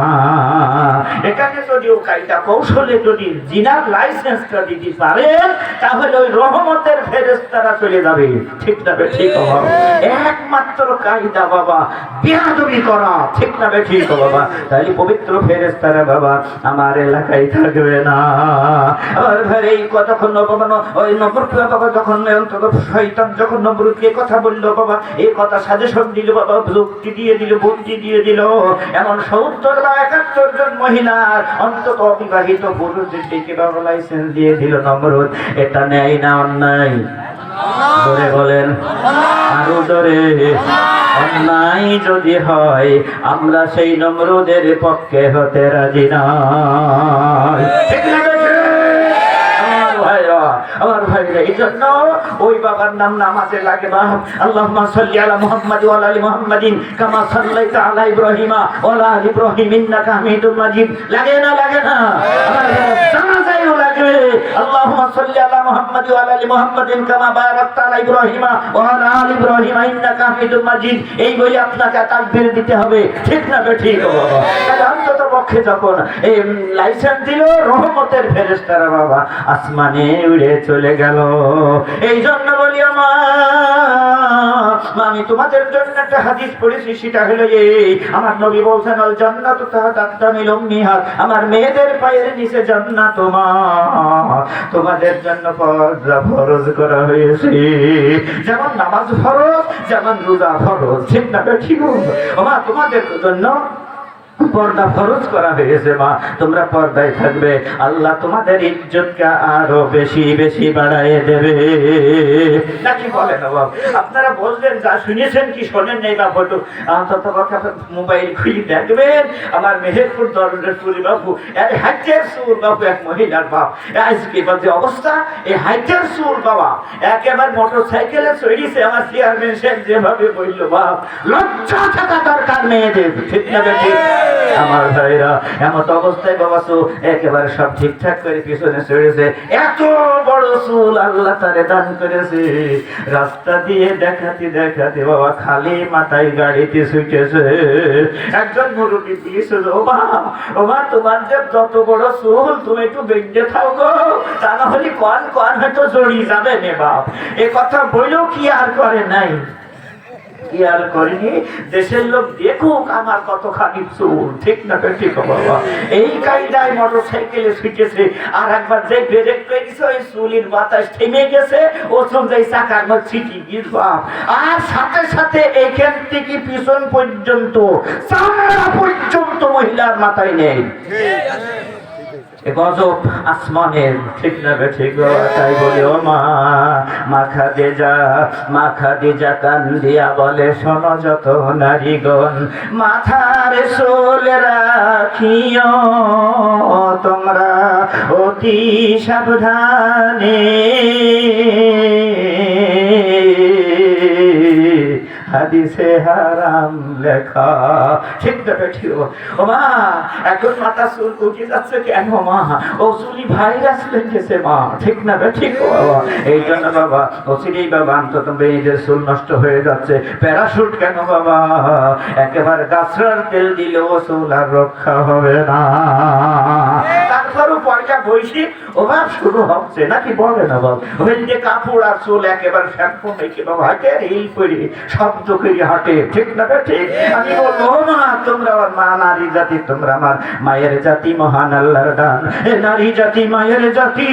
এখানে যদি ও কায়দা কৌশলে যদি জিনার লাইসেন্সটা দিতে পারেন, তাহলে ওই রহমতের ফেরেশতারা চলে যাবে। ঠিক না ঠিক বাবা? একমাত্র কায়দা বাবা বিয়াদবি করা। ঠিক না ঠিক বাবা? তাহলে পবিত্র ফেরেশতারা বাবা আমার এলাকায় থাকবে না। আর ভাই এই কতক্ষণ ওই নমরুদ বাবা যখন অন্তত শয়তান যখন নমরুদকে কথা বললো বাবা, এই কথা সাজেশন দিল বাবা, যুক্তি দিয়ে দিল, বুদ্ধি দিয়ে দিল, এমন 70 বা 71 জন মহিলার অন্তত অবিবাহিত পুরুষদের ডেকে বাবা লাইসেন্স দিয়ে দিল নমরুদ। এটা ন্যায় না অন্যায়? ধরে বলেন আরো ধরে। অন্যায় যদি হয় আমরা সেই নমরুদের পক্ষে হতে রাজি না। ঠিক না? আমার ভাইরা, এই জন্য ওই বাবার নাম নামাজে লাগে বাপ। আল্লাহুম্মা সাল্লি আলা মুহাম্মাদ ওয়া আলা আলি মুহাম্মাদিন কামা সাল্লাইতা আলা ইব্রাহিমা ওয়া আলা আলি ইব্রাহিম ইন্নাকা হামিদুম মাজিদ। লাগে না লাগে না? আমার জানাজায়ও লাগবে আল্লাহুম্মা সাল্লি আলা মুহাম্মাদ ওয়া আলা আলি মুহাম্মাদিন কামা বারাকতা আলা ইব্রাহিমা ওয়া আলা আলি ইব্রাহিম ইন্নাকা হামিদুম মাজিদ। এই বলে আপনাকে তাকবীর দিতে হবে, ঠিক না ঠিক বাবা? তাহলে অন্তত পক্ষে যখন এই লাইসেন্স দিল রহমতের ফেরেশতারা বাবা আসমানে উড়ে চলে গেল। এই জন্য বলি আমি তোমাদের জন্য একটা হাদিস পড়েছি, সেটা হলো এই, আমার নবী বলছেন আল জান্নাতু তাহতা আকদামিল উম্মিহাত, আমার মেয়েদের পায়ের নিচে জান্নাত। তোমাদের জন্য পর্দা ফরজ করা হয়েছে, যেমন নামাজ ফরজ, যেমন রোজা ফরজ, ঠিক না ঠিক? মা তোমাদের জন্য পর্দা ফরজ করা হয়েছে। মা তোমরা পর্দায় থাকবে, আল্লাহ তোমাদের ইজ্জতকে আরো বেশি বেশি বাড়ায় দেবে। নাকি বলেন বাবা? আপনারা বলবেন যা শুনেছেন কি শোনেন নেই বাবু, একটু অন্তত মোবাইল খুলে দেখবেন। আমার মেহেরপুর দরজের সুরি বাবু, হাইটের সুর বাবু, এক মহিলার বাপ, আজকে যে অবস্থা, এই হাইটের সুর বাবা একেবারে মোটর সাইকেলে চড়িয়েছে। আমার চেয়ারম্যান সাহেব যেভাবে বলল বাপ, লজ্জা থাকা দরকার মেয়েদের, ঠিক না ঠিক? আমার ভাইরা এমত অবস্থায় বাবা একেবারে সব ঠিকঠাক করে পিছনে চড়েছে। এত বড় চুল আল্লাহ তারে দান করেছে, রাস্তা দিয়ে দেখাতে দেখাতে বাবা খালি মাথায় গাড়িতে ছুটেছে। একজন মুরব্বী দিয়েছে, ও মা তোমার যে যত বড় চুল, তুমি একটু বেঁধে থাও গো, তা না হলে কন কন হয়তো জড়িয়ে যাবে নে বাপ। এ কথা বইলেও কি আর করে নাই, খেয়াল করিনি। দেশের লোক দেখুক আমার কতখানি চুল, ঠিক না ঠিক বাবা? এই কায়দায় মোটর সাইকেলে ছুটেছে, আর একবার যে ব্রেক পেয়েছে ওই চুলির বাতাস থেমে গেছে, ও সঙ্গে চাকার মধ্যে ছিটি গিয়ে, আর সাথে সাথে এইখান থেকে পিছন পর্যন্ত চামড়া পর্যন্ত মহিলার মাথায় নেই। গজব আসমানের, ঠিক না ঠিক? তাই বলি ও মা খাদিজা কান্দিয়া বলে, শোনো যত নারীগণ, মাথার চুল রাখিও তোমরা অতি সাবধানে, হাদিসে হারাম লেখা, ঠিক না ঠিক? ও মা এখন মাথা চুল উঠে যাচ্ছে কেন মা? ও চুলি ভাইরাস লেগেছে মা, ঠিক না ঠিক বাবা? এই জন্য বাবা অচিরেই বাবা অন্তত মেয়েদের চুল নষ্ট হয়ে যাচ্ছে। প্যারাশুট কেন বাবা? একেবারে গাছড়ার তেল দিলেও চুল আর রক্ষা হবে না। তারপরও পয়সা বৈশি অভাব শুরু হচ্ছে, নাকি বলে না বাবা? ওই যে কাপড় আর চুল একেবারে শ্যাম্পু মেখে বাবা হাটে এই করে শব্দ করে হাটে, ঠিক না ঠিক? আমি বলবো মা তোমরা আমার মা, নারী জাতি, তোমরা আমার মায়ের জাতি, মহান আল্লাহর দান। নারী জাতি মায়ের জাতি,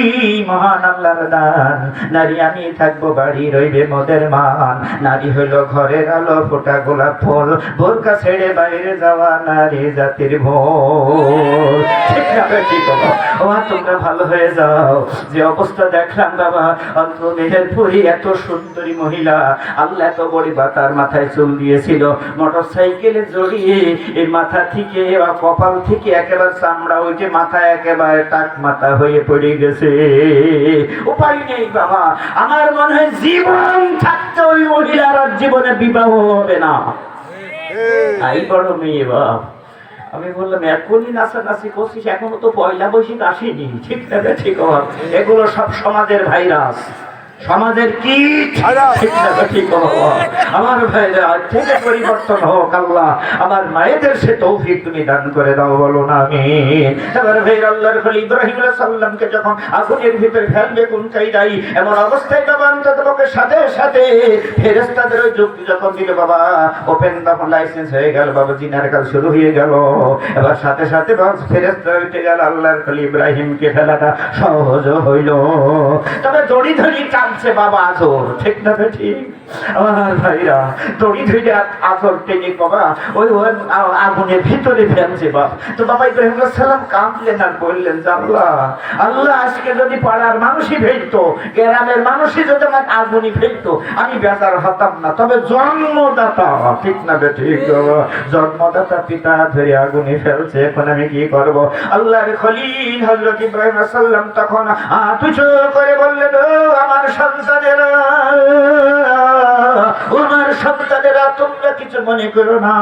মহান আল্লাহর দান। নারী আমি থাকবো বাড়ি রইবে মোদের মান, নারী হইল ঘরের আলো ফোটা গোলাপ ফুল, বোরকা ছেড়ে বাইরে যাওয়া নারী জাতির ভোর, ঠিক না ঠিক? ও তোমরা ভালো হয়ে যাও। যে অবস্থা দেখলাম বাবা, অন্ত মেহেরপুরি এত সুন্দরী মহিলা, আল্লাহ এত বড় তার মাথায় চুল দিয়েছিল, মোটর সাইকেলে জড়িয়ে এই মাথা থেকে কপাল থেকে একেবারে চামড়া উঠে মাথায় একেবারে টাক মাথা হয়ে পড়ে গেছে। উপায় নেই বাবা, আমার মনে হয় জীবন থাকতে ওই মহিলার আর জীবনে বিবাহ হবে না। তাই বড় মেয়ে বাপ। আমি বললাম এখনই নাচানাচি করছিস, এখনো তো পয়লা বৈশাখ আসেনি, ঠিক না ঠিক? এগুলো সব সমাজের ভাইরাস, সমাজের কীট, ঠিক না ঠিক? আমার ভাইরা থেকে পরিবর্তন হোক আল্লাহ, আমার মায়েদের সে তৌফিক তুমি দান করে দাও, বলো না আমিন। এবার ভাইরা আল্লাহর খলিল ইব্রাহিম আলাইহিস সালামকে যখন আগুনের ভিতরে ফেলবে কোন কায়দায়, এমন অবস্থায় বাবা অন্ততপক্ষে সাথে সাথে ফেরেশতাদের ওই যুক্তি যখন দিল বাবা, ওপেন তখন লাইসেন্স হয়ে গেল বাবা, জিনার কাজ শুরু হয়ে গেল। এবার সাথে সাথে বাবা ফেরেশতারা উঠে গেল, আল্লাহর খলিল ইব্রাহিমকে ফেলাটা সহজ হইল। তবে দড়ি ধরি টানছে বাবা আজর, ঠিক না ঠিক? আমার ভাইরা দড়ি ধরে আচর টেনে বাবা ওই আগুনের ভিতরে ফেলছে বাবা। তো বাবা ইব্রাহিম আলাইহিস সালাম কাঁদলেন আর বললেন, আল্লাহ আল্লাহ আজকে যদি পাড়ার মানুষই ফেলতো, গ্রামের মানুষই যদি আমার আগুনই ফেলতো, আমি বেচার হতাম না। তবে জন্মদাতা, ঠিক না ঠিক বাবা, জন্মদাতা পিতা ধরে আগুনে ফেলছে, এখন আমি কি করব? আল্লাহর খলিল হযরত ইব্রাহিম আলাইহিস সালাম তখন তুচো করে বললেন, ও আমার সন্তানেরা, আমার সন্তানেরা, তোমরা কিছু মনে করো না,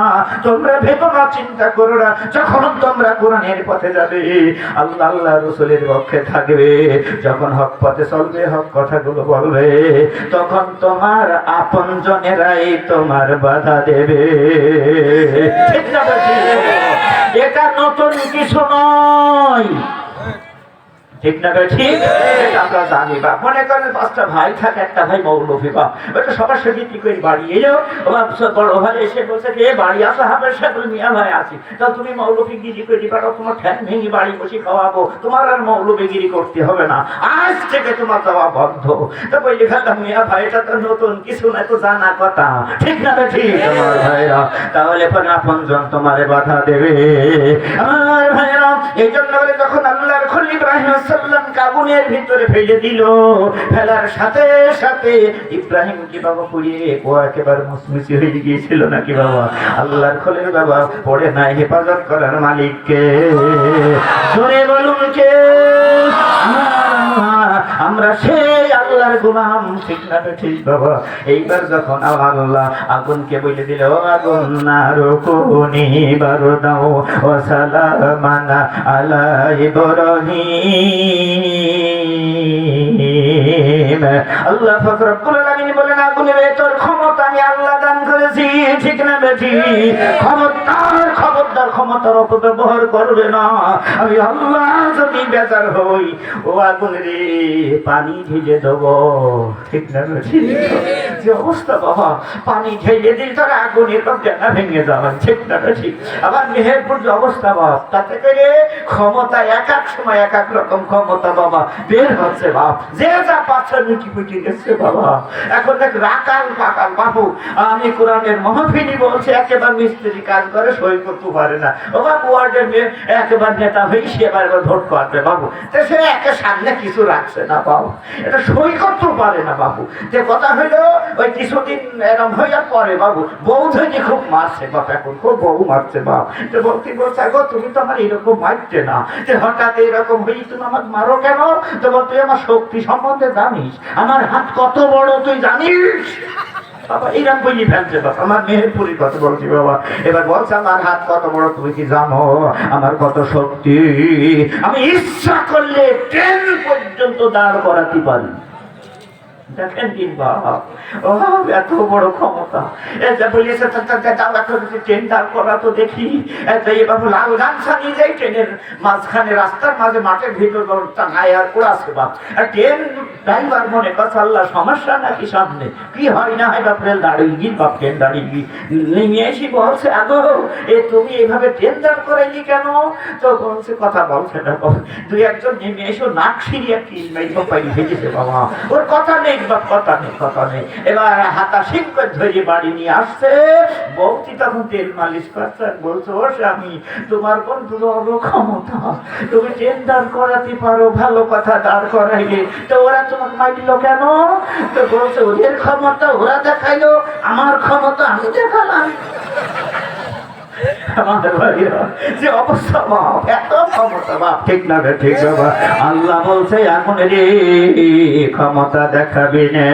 তোমরা ভেবো না, চিন্তা করো না। যখন তোমরা কোরআনের পথে যাবে, আল্লাহ আল্লাহ রাসূলের পক্ষে থাকবে, যখন হক পথে চলবে, হক কথাগুলো বলবে, তখন তোমার আপনজনেরাই তোমার বাধা দেবে। ঠিক না? এটা নতুন কিছু নয়, ঠিক না? ঠিক, এটা আমরা জানি। বা মনে করেন 5টা ভাই থাকে, একটা ভাই মৌলভী, বা ওটা সবার সাথে কি করে বাড়ি এলো, বড় ভাই এসে বলছে যে বাড়ি আসা হবে, সেগুলো মিয়া ভাই আছি, তা তুমি মৌলভী গিরি করে পারো, তোমার ঠ্যাং ভেঙে বাড়ি বসে খাওয়াবো, তোমার আর মৌলভী গিরি করতে হবে না, আজ থেকে তোমার যাওয়া বন্ধ। তা বলি ফেললাম, মিয়া ভাই এটা তো নতুন কিছু না, তো জানা কথা, ঠিক না? ঠিক আমার ভাইরা, তাহলে পরে আপনজন তোমারে বাধা দেবে। আমার ভাইরা, এই জন্য বলে যখন আল্লাহর খলিল ইব্রাহিম সাল্লাম আগুনের ভিতরে ফেলে দিল, ফেলার সাথে সাথে ইব্রাহিম কি বাবা পুড়িয়ে ও একেবারে মুসমুসি হয়ে গিয়েছিল নাকি বাবা? আল্লাহর খলিল বাবা পড়ে নাই হেফাজত করার মালিককে, জোরে বলুন কে? আমরা সেই আল্লাহর গোলাম, ঠিক না ঠিক বাবা? এইবার যখন আল্লাহ আগুনকে বলে দিল, আগুন না রুকুনি বারদাও ওয়া সালামানা আলা ইব্রাহিম। আল্লাহ পাক রব্বুল আলামিন বলেন, আগুনের তোর ক্ষমতা আমি আল্লাহ দান করেছি, ঠিক না বেটি? খবরদার ক্ষমতার অপব্যবহার করবে না। আমি আল্লাহ যদি বেজার হই, ও আগুন রে পানি ঢেলে দেব, ঠিক না? যে অবস্থা বাবা, পানি ঢেলে দিল তার আগুনের ডানা ভেঙে যাওয়া, ঠিক না? ঠিক। আবার মেহেরপুর যে অবস্থা বাপ, তাতে করে ক্ষমতা এক এক সময় এক এক রকম ক্ষমতা বাবা বের হচ্ছে বাপ, যে যা পাচ্ছে মিটি পিটি গেছে বাবা। এখন দেখ রাকাল পাকাল বাবু, আমি কোরআনের মাহফিলি বলছে, একেবারে মিস্ত্রি কাজ করে, সই করতে পারে না। ও বাবু ওয়ার্ডের মেয়ে একেবারে নেতা হয়ে সে এবার ভোট করবে বাবু, তো সে একের সামনে কিছু রাখছে না বাবু, এটা সই করতেও পারে না বাবু। যে কথা হইলো ওই কিছুদিন এরম হইয়ার পরে বাবু বউ ধরে খুব মারছে বাপ, এখন খুব বউ মারছে বাপ। তো বলতে বলছে, গো তুমি তো আমার এরকম মারছে না, যে হঠাৎ এরকম হই তুমি আমার মারো কেন? তো বল, তুই আমার শক্তি সম্বন্ধে জানিস? আমার হাত কত বড় তুই জানিস? বাবা এইরকম বলি ফেলছে বাবা, আমার মেহেরপুরি কথা বলছি বাবা। এবার বলছে, আমার হাত কত বড় তুমি কি জানো? আমার কত শক্তি, আমি ইচ্ছা করলে ট্রেন পর্যন্ত দাঁড় করাতে পারি। দেখেন দিন বাবা, ও এত বড় ক্ষমতা। এটা বলিয়েছে ট্রেন দাঁড় করা তো দেখি, এবার লাল গামছা নিয়ে যাই, ট্রেনের মাঝখানে রাস্তার মাঝে মাঠের ভিতর টাঙায় আর ওড়াছে বাপ। আর ট্রেন ড্রাইভার মনে কথা আল্লাহ সমস্যা নাকি সামনে কি হয় না হয় বাপ, রেল দাঁড়িয়ে গিয়ে বাপ, ট্রেন দাঁড়িয়ে গিয়ে নেমে এসে বলছে, আগো এ তুমি এইভাবে ট্রেন দাঁড় করাইনি কেন? তো বলছে কথা বলছে না, দুই একজন নেমে এসো নাক সিরিয়া কি পাই ভেজেছে বাবা, ওর কথা নেই বাপ, কথা নেই কথা নেই। এবার হাতা সিং করে ধরে বাড়ি নিয়ে আসছে, বউটি তখন তেল মালিশ করছে, বলছো ও স্বামী তোমার কোন বড় ক্ষমতা, তুমি ট্রেন দাঁড় করাতে পারো, ভালো কথা দাঁড় করাইলে, তো ওরা তোমাকে মাইল কেন? তো বলছে ওদের ক্ষমতা ওরা দেখাইলো, আমার ক্ষমতা আমি দেখালাম। যে অবস্থা বাপ, এত ক্ষমতা বাপ, ঠিক না? ঠিক বাবা। আল্লাহ বলছে, এখন রে ক্ষমতা দেখাবি না,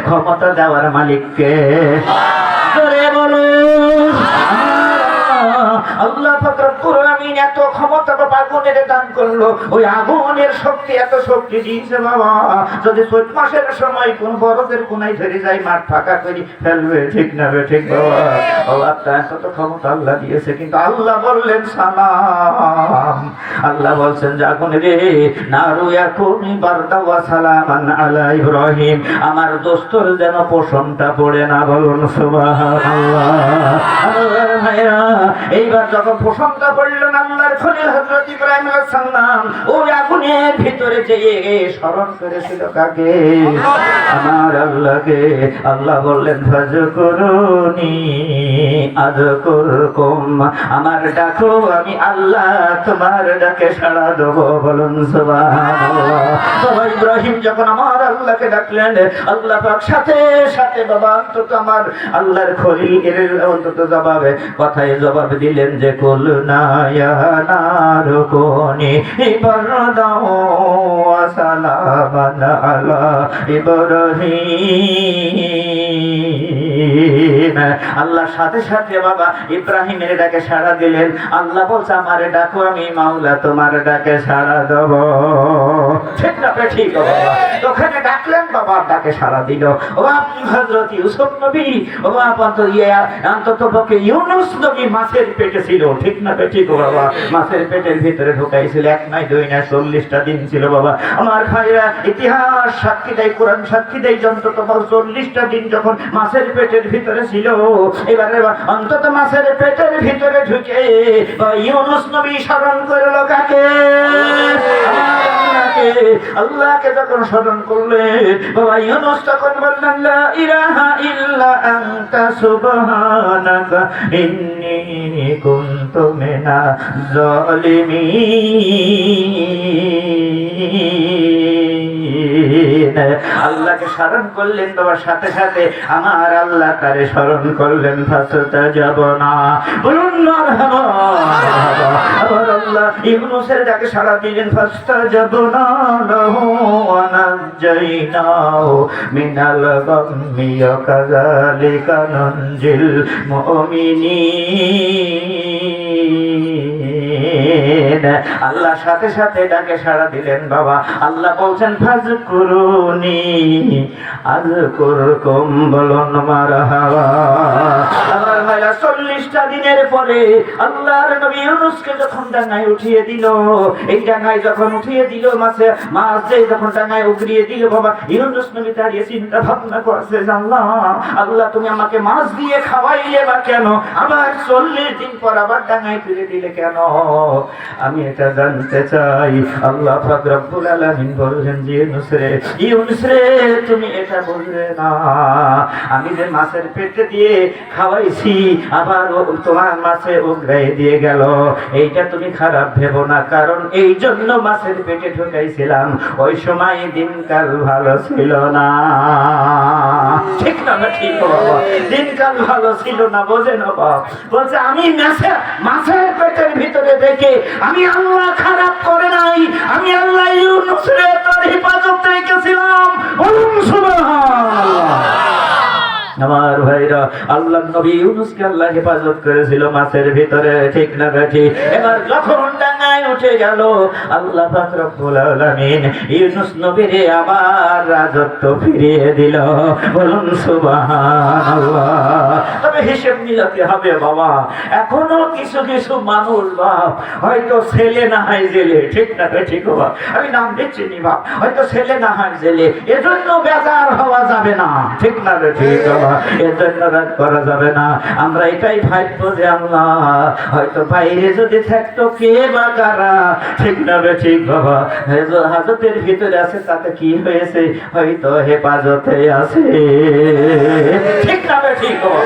ক্ষমতা দেওয়ার মালিককে বলো। আল্লাহ পাক রব্বুল আলামিন এত ক্ষমতা বাবা আগুনের দান করলো, ওই আগুনের শক্তি এত শক্তি দিয়েছে বাবা, যদি 4 মাসের সময় কোন বরফের কোনায় ধরে যায় মাঠ ফাঁকা করে ফেলবে, ঠিক না? ঠিক বাবা। আল্লাহ এত ক্ষমতা আল্লাহ দিয়েছে, কিন্তু আল্লাহ বললেন সালাম, আল্লাহ বলছেন যে আগুন রে নারু ইয়াকুনি বারদা ওয়া সালামান আলা ইব্রাহিম, আমার দোস্তর যেন পোষণটা পড়ে না, বলুন সুবহানাল্লাহ। আল্লাহর ভাইরা, এইবার যখন পোষণটা পড়লেন আল্লাহর খলিল হযরত ইব্রাহিম আলাইহিস সালাম ওই আগুনের ভিতরে যেয়ে স্মরণ করেছিল কাকে? আমার আল্লাহকে। আল্লাহ বললেন ফাজকুরুনি আযকুরকুম, আমার ডাকো আমি আল্লাহ তোমার ডাকে সাড়া দেব। বলুন সুবহানাল্লাহ। বাবা ইব্রাহিম যখন আমার আল্লাহকে ডাকলেন, আল্লাহ পাক সাথে সাথে বাবা অন্তত আমার আল্লাহর খলিল এর অন্তত কথায় জবাব দিলেন যে কুল না ইয়া নারু কুনি বারদাও ওয়া সালামান আলা ইব্রাহিম। আল্লাহ সাথে সাথে বাবা ইব্রাহিমের ডাকে সাড়া দিলেন। আল্লাহ বলছে আমারে ডাকো আমি মাওলা তোমার ডাকে সাড়া দেব। ঠিক না ঠিক বাবা? ওখানে ডাকলেন বাবা, ডাকে সাড়া দিল। ও হযরত ইউসুফ নবী, ও অন্তত পক্ষে ইউনুস নবী মাছের পেটে ছিল। ঠিক না ঠিক বাবা? মাছের পেটের ভিতরে ঢুকাইছিল, 1 নয় 2 নয় 40টা দিন ছিল বাবা। আমার ভাইরা ইতিহাস সাক্ষী দেয়, কোরআন সাক্ষী দেয়, অন্তত 40টা দিন যখন মাছের পেটের ভিতরে ছিল। এবারে অন্তত মাছের পেটের ভিতরে ঢুকে ইউনুস নবী স্মরণ করল কাকে? আল্লাহকে যখন স্মরণ করলেন বাবা ইউনুস তখন বললেন লা ইলাহা ইল্লা আনতা সুবহানাকা ইন্নী কুনতু মিনাজ জালিমিন। আল্লাহকে স্মরণ করলেন বাবা, সাথে সাথে আমার আল্লাহ তারে স্মরণ করলেন। ফাসতাজাবনা, বলুন মারহাবা। আমার আল্লাহ ইউনুসের ডাকে সাড়া দিলেন। ফাসতাজাবনা লাহু ওয়া নাজাইনাহু মিনাল গাম্মি ওয়া কাযালিকা নুনজিল মুমিনিন। আল্লাহ সাথে সাথে ডাকে সাড়া দিলেন বাবা। আল্লাহ বলছেন ফাজকুরুনি আযকুরকুম, বলুন মারহাবা। আমার ভাইরা 40টা দিনের পরে আল্লাহর নবী ইউনুসকে যখন ডাঙায় উঠিয়ে দিল, এই ডাঙায় যখন উঠিয়ে দিল, মাছ যেই যখন ডাঙায় উগরিয়ে দিল বাবা, ইউনুস নবী দাঁড়িয়ে চিন্তা ভাবনা করছে, আল্লাহ আল্লাহ তুমি আমাকে মাছ দিয়ে খাওয়াইলে বা কেন? আবার 40 দিন পর আবার ডাঙায় ফিরে দিলে কেন? আমি এটা জানতে চাই। আল্লাহ পাক রব্বুল আলামিন বললেন যে ইউনুস রে তুমি এটা বুঝবে না, আমি যে মাছের পেটে দিয়ে খাওয়াইছি আবার তোমার মাছে উগরাই দিয়ে গেল, এইটা তুমি খারাপ ভেবো না। কারণ এই জন্য মাছের পেটে ঢুকাইছিলাম, ওই সময় দিনকাল ভালো ছিল না। ঠিক না ঠিক বাবা? দিনকাল ভালো ছিল না, বোঝে না বাবা? বলছে আমি মাছের পেটের ভিতরে দেখে আমি আল্লাহ খারাপ করে নাই, আমি আল্লাহ ইউনুস রে তোর হেফাজত রেখেছিলাম। সুবহানাল্লাহ। আমার ভাইরা আল্লাহ নবী ইউনুসকে আল্লাহ হেফাজত করেছিল মাছের ভিতরে। ঠিক না ঠিক? এবার যখন ডাঙায় উঠে গেল আল্লাহ পাক রব্বুল আলামিন ইউনুস নবীরে আবার রাজত্ব ফিরিয়ে দিল। বলুন সুবহানাল্লাহ। তবে হিসাব মিলাতে হবে বাবা, এখনো কিছু কিছু মানুষ বাপ হয়তো ছেলে না হয় জেলে। ঠিক না ঠিক বাবা? আমি নাম দিচ্ছি নি বাপ, হয়তো ছেলে না হয় জেলে, এজন্য বেজার হওয়া যাবে না। ঠিক না ঠিক বাবা? এর জন্য রাগ করা যাবে না। আমরা এটাই ভাববো যে আল্লাহ হয়তো বাইরে যদি থাকতো কে বা কারা, ঠিক না ঠিক বাবা? হাজতের ভিতরে আছে, তাতে কি হয়েছে? হয়তো হেফাজতে আছে। ঠিক না ঠিক বাবা?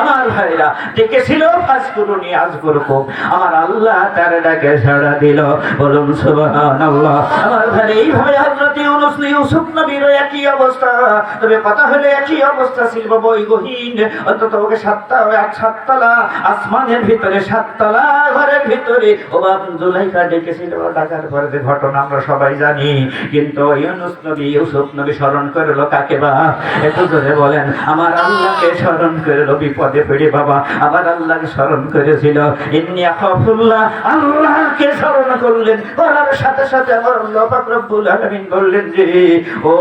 আমার ভাইরা ডেকেছিল ফাজকুরুনি আযকুরকুম, আমার আল্লাহ তার ডাকে সাড়া দিল। বলুন সুবহানাল্লাহ। আমার ভাইরা এইভাবে হযরত ইউসুফ নবীর একই অবস্থা, তবে কথা হলো একই অবস্থা ছিল বাবা। ওই গহীন অন্তত ওকে 7তলা আসমানের ভিতরে, 7তলা ঘরের ভিতরে ও বাপ জুলাইখা ডেকেছিল। ডাকার পরে যে ঘটনা আমরা সবাই জানি, কিন্তু ইউসুফ নবী স্মরণ করলো কাকে বা? একটু জোরে বলেন। আমার আল্লাহকে স্মরণ করলো বিপদে পড়ে বাবা। আমার আল্লাহকে স্মরণ করেছিল। ইন্নী আখাফুল্লাহ, আল্লাহকে স্মরণ করলেন। করার সাথে সাথে আমার আল্লাহ পাক রব্বুল আলামিন বললেন যে ও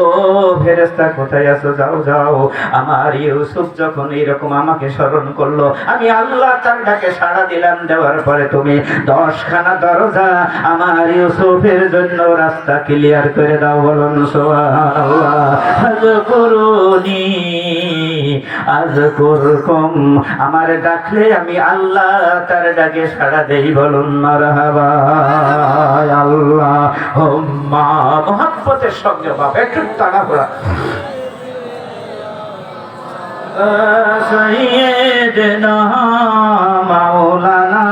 ফেরেশতা কোথায় আছো? যাও যাও। আমার ইউসুফ যখন এরকম আমাকে স্মরণ করলো, আমি আল্লাহ তার ডাকে সাড়া দিলাম। দেওয়ার পরে তুমি 10খানা দরজা আমার ইউসুফের জন্য রাস্তা ক্লিয়ার করে দাও। বলুন সুবহানাল্লাহ। ফাজকুরুনি আযকুরকুম, আমার ডাকলে আমি আল্লাহ তার ডাকে সাড়া দেই, বলুন মারহাবা। আল্লাহুম্মা, মুহাব্বতের সঙ্গে বাবা একটু তাড়াহুড়া। সাইয়্যিদনা মাওলানা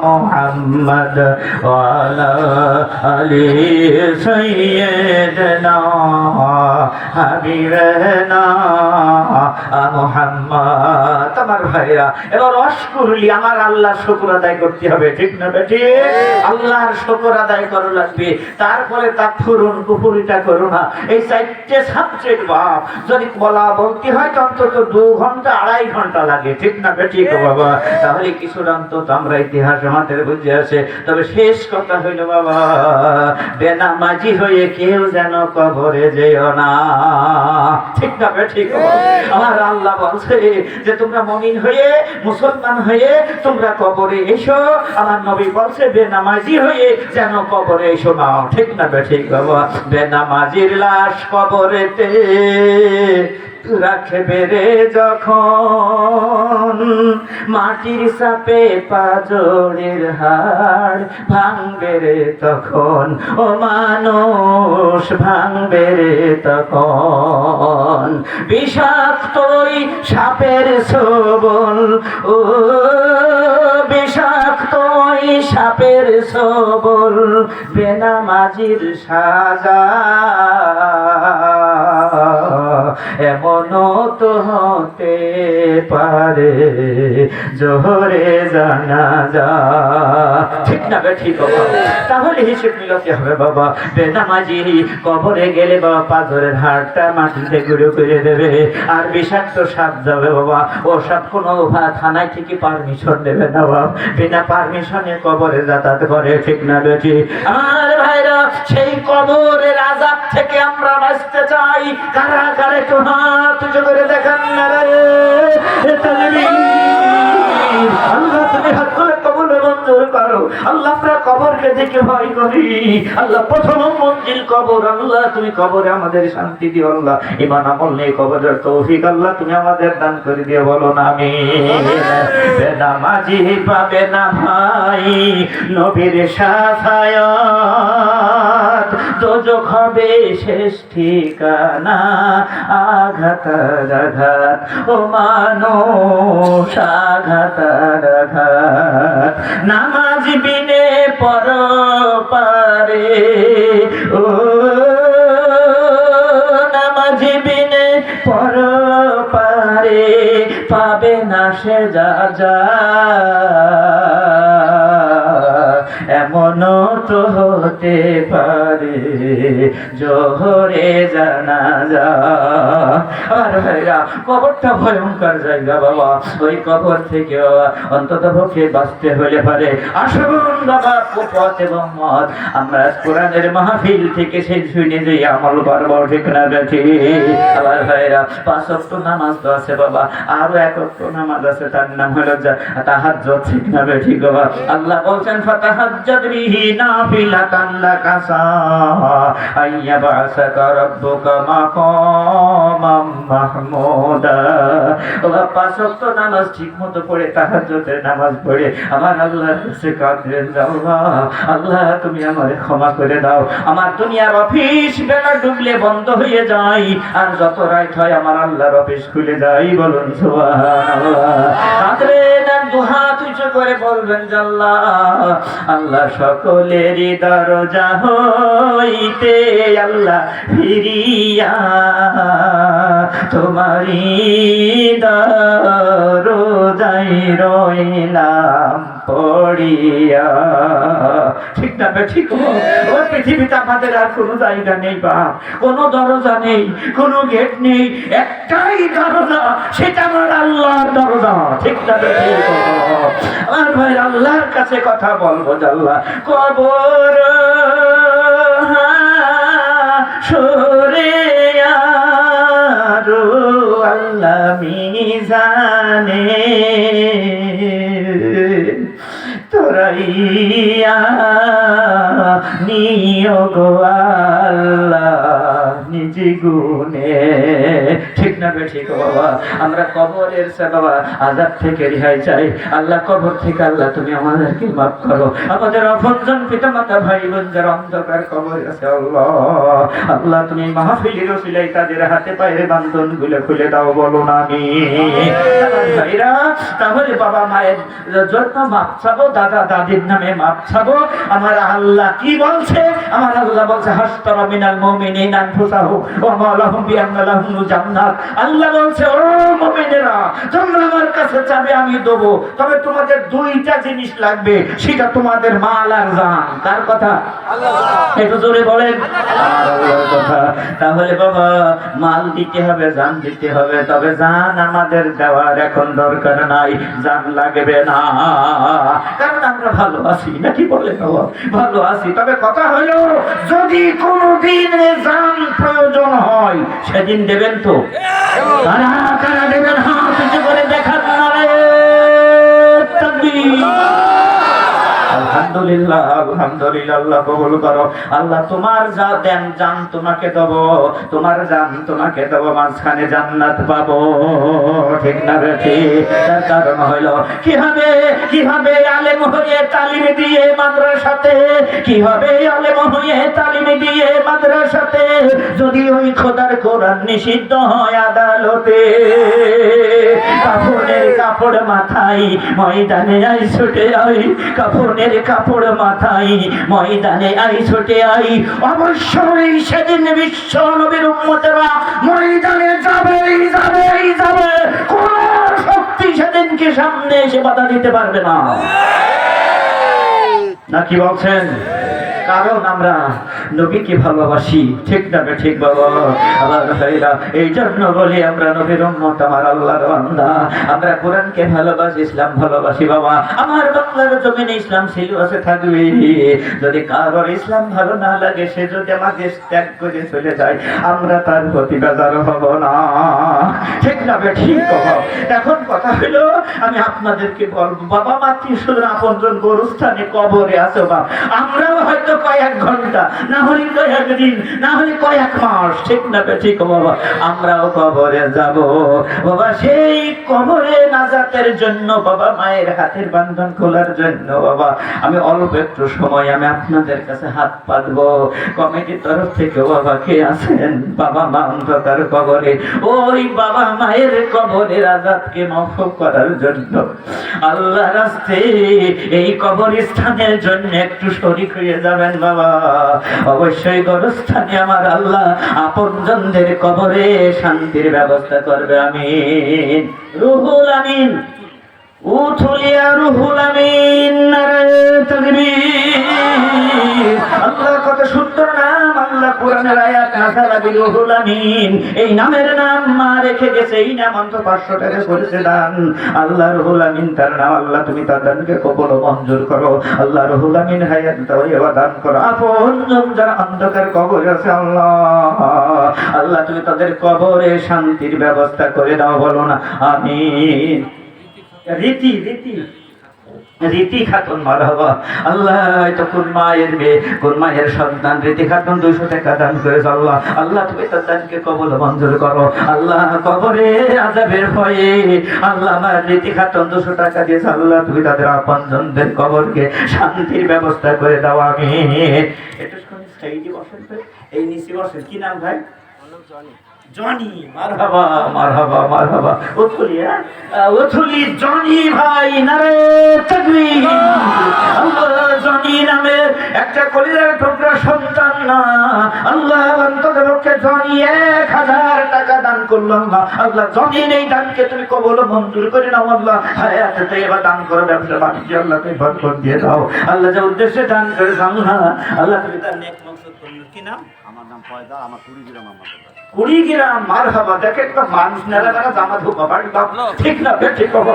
মুহাম্মদ ওয়া আলা আলি সাইয়্যিদনা হাবিবানা মুহাম্মদ। আমার ভাইরা, এবার অশকুরলি, আমার আল্লাহর শুকর আদায় করতে হবে, ঠিক না বেটি? আল্লাহর শুকর আদায় করা লাগবে, তারপরে তাকফুরুন, কুফরিটা করো না। এই চারটে সাবজেক্ট বাপ যদি বলতে হয় অন্তত 2 ঘন্টা 2.5 ঘন্টা লাগে, ঠিক না বেটি বাবা? তাহলে কিছুটা অন্তত আমরা ইতিহাস আমাদের বুঝে আসে। তবে শেষ কথা হইল বাবা, বেনামাজি হয়ে কেউ যেন কবরে যেও না, ঠিক না বেটি? আমার আল্লাহ বলছে যে তোমরা মুমিন হয়ে, মুসলমান হয়ে তোমরা কবরে এসো। আমার নবী বলছে বেনামাজি হয়ে যেন কবরে এসো না, ঠিক না বেটি বাবা? বেনামাজির লাশ কবরেতে রাখবে রে যখন, মাটির চাপে পাজরের হাড় ভাঙবে রে তখন, ও মানুষ ভাঙবে রে তখন। বিষাক্তই সাপের ছোবল, ও বিষাক্তই সাপের ছোবল, বেনামাজির সাজা এমনও তো হতে পারে জোহরে জানাজা, ঠিক না বে? ঠিক বাবা। তাহলে হিসেব মিলাতে হবে বাবা। বেনামাজি কবরে গেলে বাবা পাথরের হাড়টা মাটিতে গুঁড়ো করে দেবে, আর বিষাক্ত সাপ যাবে বাবা। ও সাপ কোনো থানায় থেকে পারমিশন দেবে না বাবা, বিনা পারমিশনে কবরে যাতায়াত করে, ঠিক না বেটি? আমার ভাইরা, সেই কবরের আযাব থেকে আমরা বাঁচতে চাই। কারা কারা একটু হাত উঁচু করে দেখান না রে তাকবীর। আল্লাহ তুমি হাত তুলে কবরে মঞ্জুর করো। আল্লাহ আমরা কবরকে দেখে ভয় করি। আল্লাহ প্রথম মঞ্জিল কবর, আল্লাহ তুমি কবরে আমাদের শান্তি দিও। আল্লাহ ঈমান আমল নিয়ে কবরের তৌফিক আল্লাহ তুমি আমাদের দান করে দিও, বলো না আমিন। বেনামাজি পাবে না ভাই নবীর শাফায়াত, দোজখ হবে শেষ ঠিকানা, আঘাত আঘাত ও মানুষ আঘাত আঘাত। নামাজ বিনে পরপারে, ও নামাজ বিনে পরপারে পাবে না সে যা যা, এমনও তো হতে পারে জোহরে জানাজা। আর ভাইরা, কবরটা ভয়ঙ্কর জায়গা বাবা। ওই কবর থেকে অন্তত পক্ষে বাঁচতে হলে পারে আসুন বাবা কুপত এবং মত আমরা কোরআনের মাহফিল থেকে সেই শুনে যে আমল করবো, ঠিক না বেঠি? আবার ভাইরা, 5 ওয়াক্ত নামাজ তো আছে বাবা, আরো 1 ওয়াক্ত নামাজ আছে, তার নাম হলো তাহাজ্জুদ, ঠিক না বেঠি বাবা? আল্লাহ বলছেন ফাতাহাজ্জাদ বিহি নাফিলাতান লাকা আইয়াবাসাকা রাব্বুকা মাকামাম মাহমুদা। ওয়া 5 ওয়াক্ত নামাজ ঠিকমতো পড়ে, তাহাজ্জুদের নামাজ পড়ে আমার আল্লাহর কাছে কাঁদেন, আল্লাহ আল্লাহ তুমি আমারে ক্ষমা করে দাও। আমার দুনিয়ার অফিস বেলা ডুবলে বন্ধ হয়ে যায়, আর যত রাত হয় আমার আল্লাহর অফিস খুলে যায়, বলুন সুবহানাল্লাহ। কাঁদবেন আর দুহাত উঁচু করে বলবেন আল্লাহ আল্লাহ সকলেরই দরজা হইতে আল্লাহ ফিরিয়া তোমারই দরজায় রইলাম পড়িয়া, ঠিক না? ঠিক। ও পৃথিবীতে আমাদের আর কোনো জায়গা নেই বা কোনো দরজা নেই, কোনো গেট নেই, একটাই দরজা, সেটা আমার আল্লাহর দরজা, ঠিক না? আমার ভাই আল্লাহর কাছে কথা বলবো, আল্লাহ কবর সরে আরো আল্লাহ মিজানে তোরাইয়া নিও গো আল্লাহ নিজ গুণে। ঠিক না বে ঠিক বাবা? আমরা কবরের বাবা আযাব থেকে রেহাই চাই। আল্লাহ কবর থেকে আল্লাহ তুমি আমাদেরকে মাফ করো। আমাদের আপনজন পিতা মাতা ভাই বোন যারা অন্ধকার কবরে আছে আল্লাহ, আল্লাহ তুমি মাহফিলের ওসিলায় তাদের হাতে পায়ে বান্ধন গুলো খুলে দাও, বলো না আমিন। ভাইরা, তাহলে বাবা মায়ের জন্য মাপ চাবো, দাদা দাদির নামে মাপ চাবো। আমার আল্লাহ কি বলছে? আমার আল্লাহ বলছে হাসতারা মিনাল মুমিনিনা আনফুসাহুম ওয়া মা লাহুম বিআন্না লাহুম জান্নাত। আল্লাহ বলছে ও মুমিনেরা, তোমরা আমার কাছে চাবে আমি দেবো, তবে তোমাদের দুইটা জিনিস লাগবে, সেটা তোমাদের মাল আর জান। কার কথা? আল্লাহ। একটু জোরে বলেন আল্লাহর কথা। তাহলে বাবা মাল দিতে হবে, জান দিতে হবে, তবে জান আমাদের দেওয়ার এখন দরকার নাই, জান লাগবে না, কারণ আমরা ভালো আছি, নাকি বলে বাবা? ভালো আছি। তবে কথা হলো যদি কোনদিন জান প্রয়োজন হয় সেদিন দেবেন তো? কারা কারা দেবেন? হাত উঁচু করে দেখান নারায়ে তাকবীর। আলহামদুলিল্লাহ, আলহামদুলিল্লাহ। আল্লাহ কবুল করো। আল্লাহ তোমার যা দেন জান তোমাকে দেব, তোমার জান তোমাকে দেব, মাঝখানে জান্নাত পাবো। ঠিক না রে ঠিক? তার কারণ হলো কিভাবে আলেম হয়ে তালিম দিয়ে মাদ্রাসাতে, কিভাবে আলেম হয়ে তালিম দিয়ে মাদ্রাসাতে যদি ওই খোদার কোরআন নিষিদ্ধ হয় আদালতে, কাফনের কাপড় মাথায় ময়দানে আই ছুটে আই, কাফনের কাপড় মাথায় ময়দানে আই ছুটে আই। অবশ্যই সেদিন বিশ্ব নবীর উম্মতেরা ময়দানে যাবেই যাবে, কোন শক্তি সেদিনকে সামনে এসে বাধা দিতে পারবে না, নাকি বলছেন? কারণ আমরা নবীকে ভালোবাসি। ঠিক না ঠিক বাবা? আমার ভাইরা, এই জন্য বলি আমরা নবীর উম্মত, আমার আল্লাহর বান্দা, আমরা কোরআনকে ভালোবাসি, ইসলাম ভালোবাসি বাবা। আমার বাংলার জমিনে ইসলাম ছিল, আছে, থাকবে। যদি কারোর ইসলাম ভালো না লাগে, সে যদি আমাকে ত্যাগ করে চলে যায়, আমরা তার প্রতি বেজার হব না। ঠিক না ঠিক বাবা? এখন কথা হলো আমি আপনাদেরকে বলবো, বাবা মাতৃ শুধু আপনজন গরুস্থানে কবরে আছে বাবা, আমরাও হয়তো কয়েক ঘন্টা, না হলে কয়েক দিন, না হলে কয়েক মাস, ঠিক না ঠিক বাবা, আমরাও কবরে যাব বাবা। সেই কবরে নাজাতের জন্য বাবা, মায়ের হাতের বান্ধন খোলার জন্য বাবা, আমি অল্প একটু সময় আমি আপনাদের কাছে হাত পাতবো। কমিটির তরফ থেকে বাবা কে আছেন? বাবা মা অন্ধকার কবরে, ওই বাবা মায়ের কবরের আযাবকে মাফ করার জন্য আল্লাহ রাস্তায় এই কবরস্থানের জন্য একটু শরীক হয়ে যাবেন বাবা। অবশ্যই গরস্থানে আমার আল্লাহ আপনজনদের কবরে শান্তির ব্যবস্থা করবে। আমিন। রুহুল আমিন, উথুলিয়া রুহুল আমিন, নারায়ে তাকবীর। আল্লাহ কত সুন্দর নাম, আল্লাহ কোরআনের আয়াত নাযালা বিল রুহুল আমিন, এই নামের নাম মা রেখে গেছে, এই নাম অন্ত 500 টাকা করেছে দান। আল্লাহ রুহুল আমিন তার নাম। আল্লাহ তুমি তার দানকে কবুল ও মঞ্জুর করো। আল্লাহ রুহুল আমিন হায়াত দাও, দান করো। আপনজন যারা অন্ধকার কবরে আছে আল্লাহ তুমি তাদের কবরে শান্তির ব্যবস্থা করে দাও, বলো না আমিন। রীতি খাতুন, মারহাবা। আল্লাহ তো কোন মায়ের মেয়ে, কোন মায়ের সন্তান রীতি খাতুন 200 টাকা দান করেছে। আল্লাহ তুমি তার দানকে কবুল মঞ্জুর করো। আল্লাহ কবরে আযাবের ভয়ে আল্লাহ আমার রীতি খাতুন 200 টাকা দিয়েছে। আল্লাহ তুমি তাদের আপনজনদের কবরকে শান্তির ব্যবস্থা করে দাও। আমিন। একটু সাইডে বসেন তো, এই নিচে বসেন। কি নাম ভাই? জনি। মারহাবা মারহাবা মারহাবা। উথুলি জনি ভাই, নারায়ে তাকবীর। আল্লাহ জনি নামের একটা কলিজার টুকরা সন্তান না আল্লাহ অন্তরের পক্ষে জনি 1000 টাকা দান করলো। আল্লাহ জনির এই দানকে তুমি কবুল মঞ্জুর করে নাও। আল্লাহ হায়াতে তৈয়বা দান করো, ব্যবসা বাণিজ্য আল্লাহ তুমি বরকত দিয়ে দাও। আল্লাহ যে উদ্দেশ্যে দান করে আল্লাহ তুমি তার নেক মকসদ করো। কি নাম? আমার নাম ফয়দা, আমার কুড়িগ্রাম। আমার কুড়িগ্রাম। মারহাবা। দেখেন তো মানুষ নেলা জামা ধোপা বাড়ি বাপ, ঠিক না ঠিক বাবা?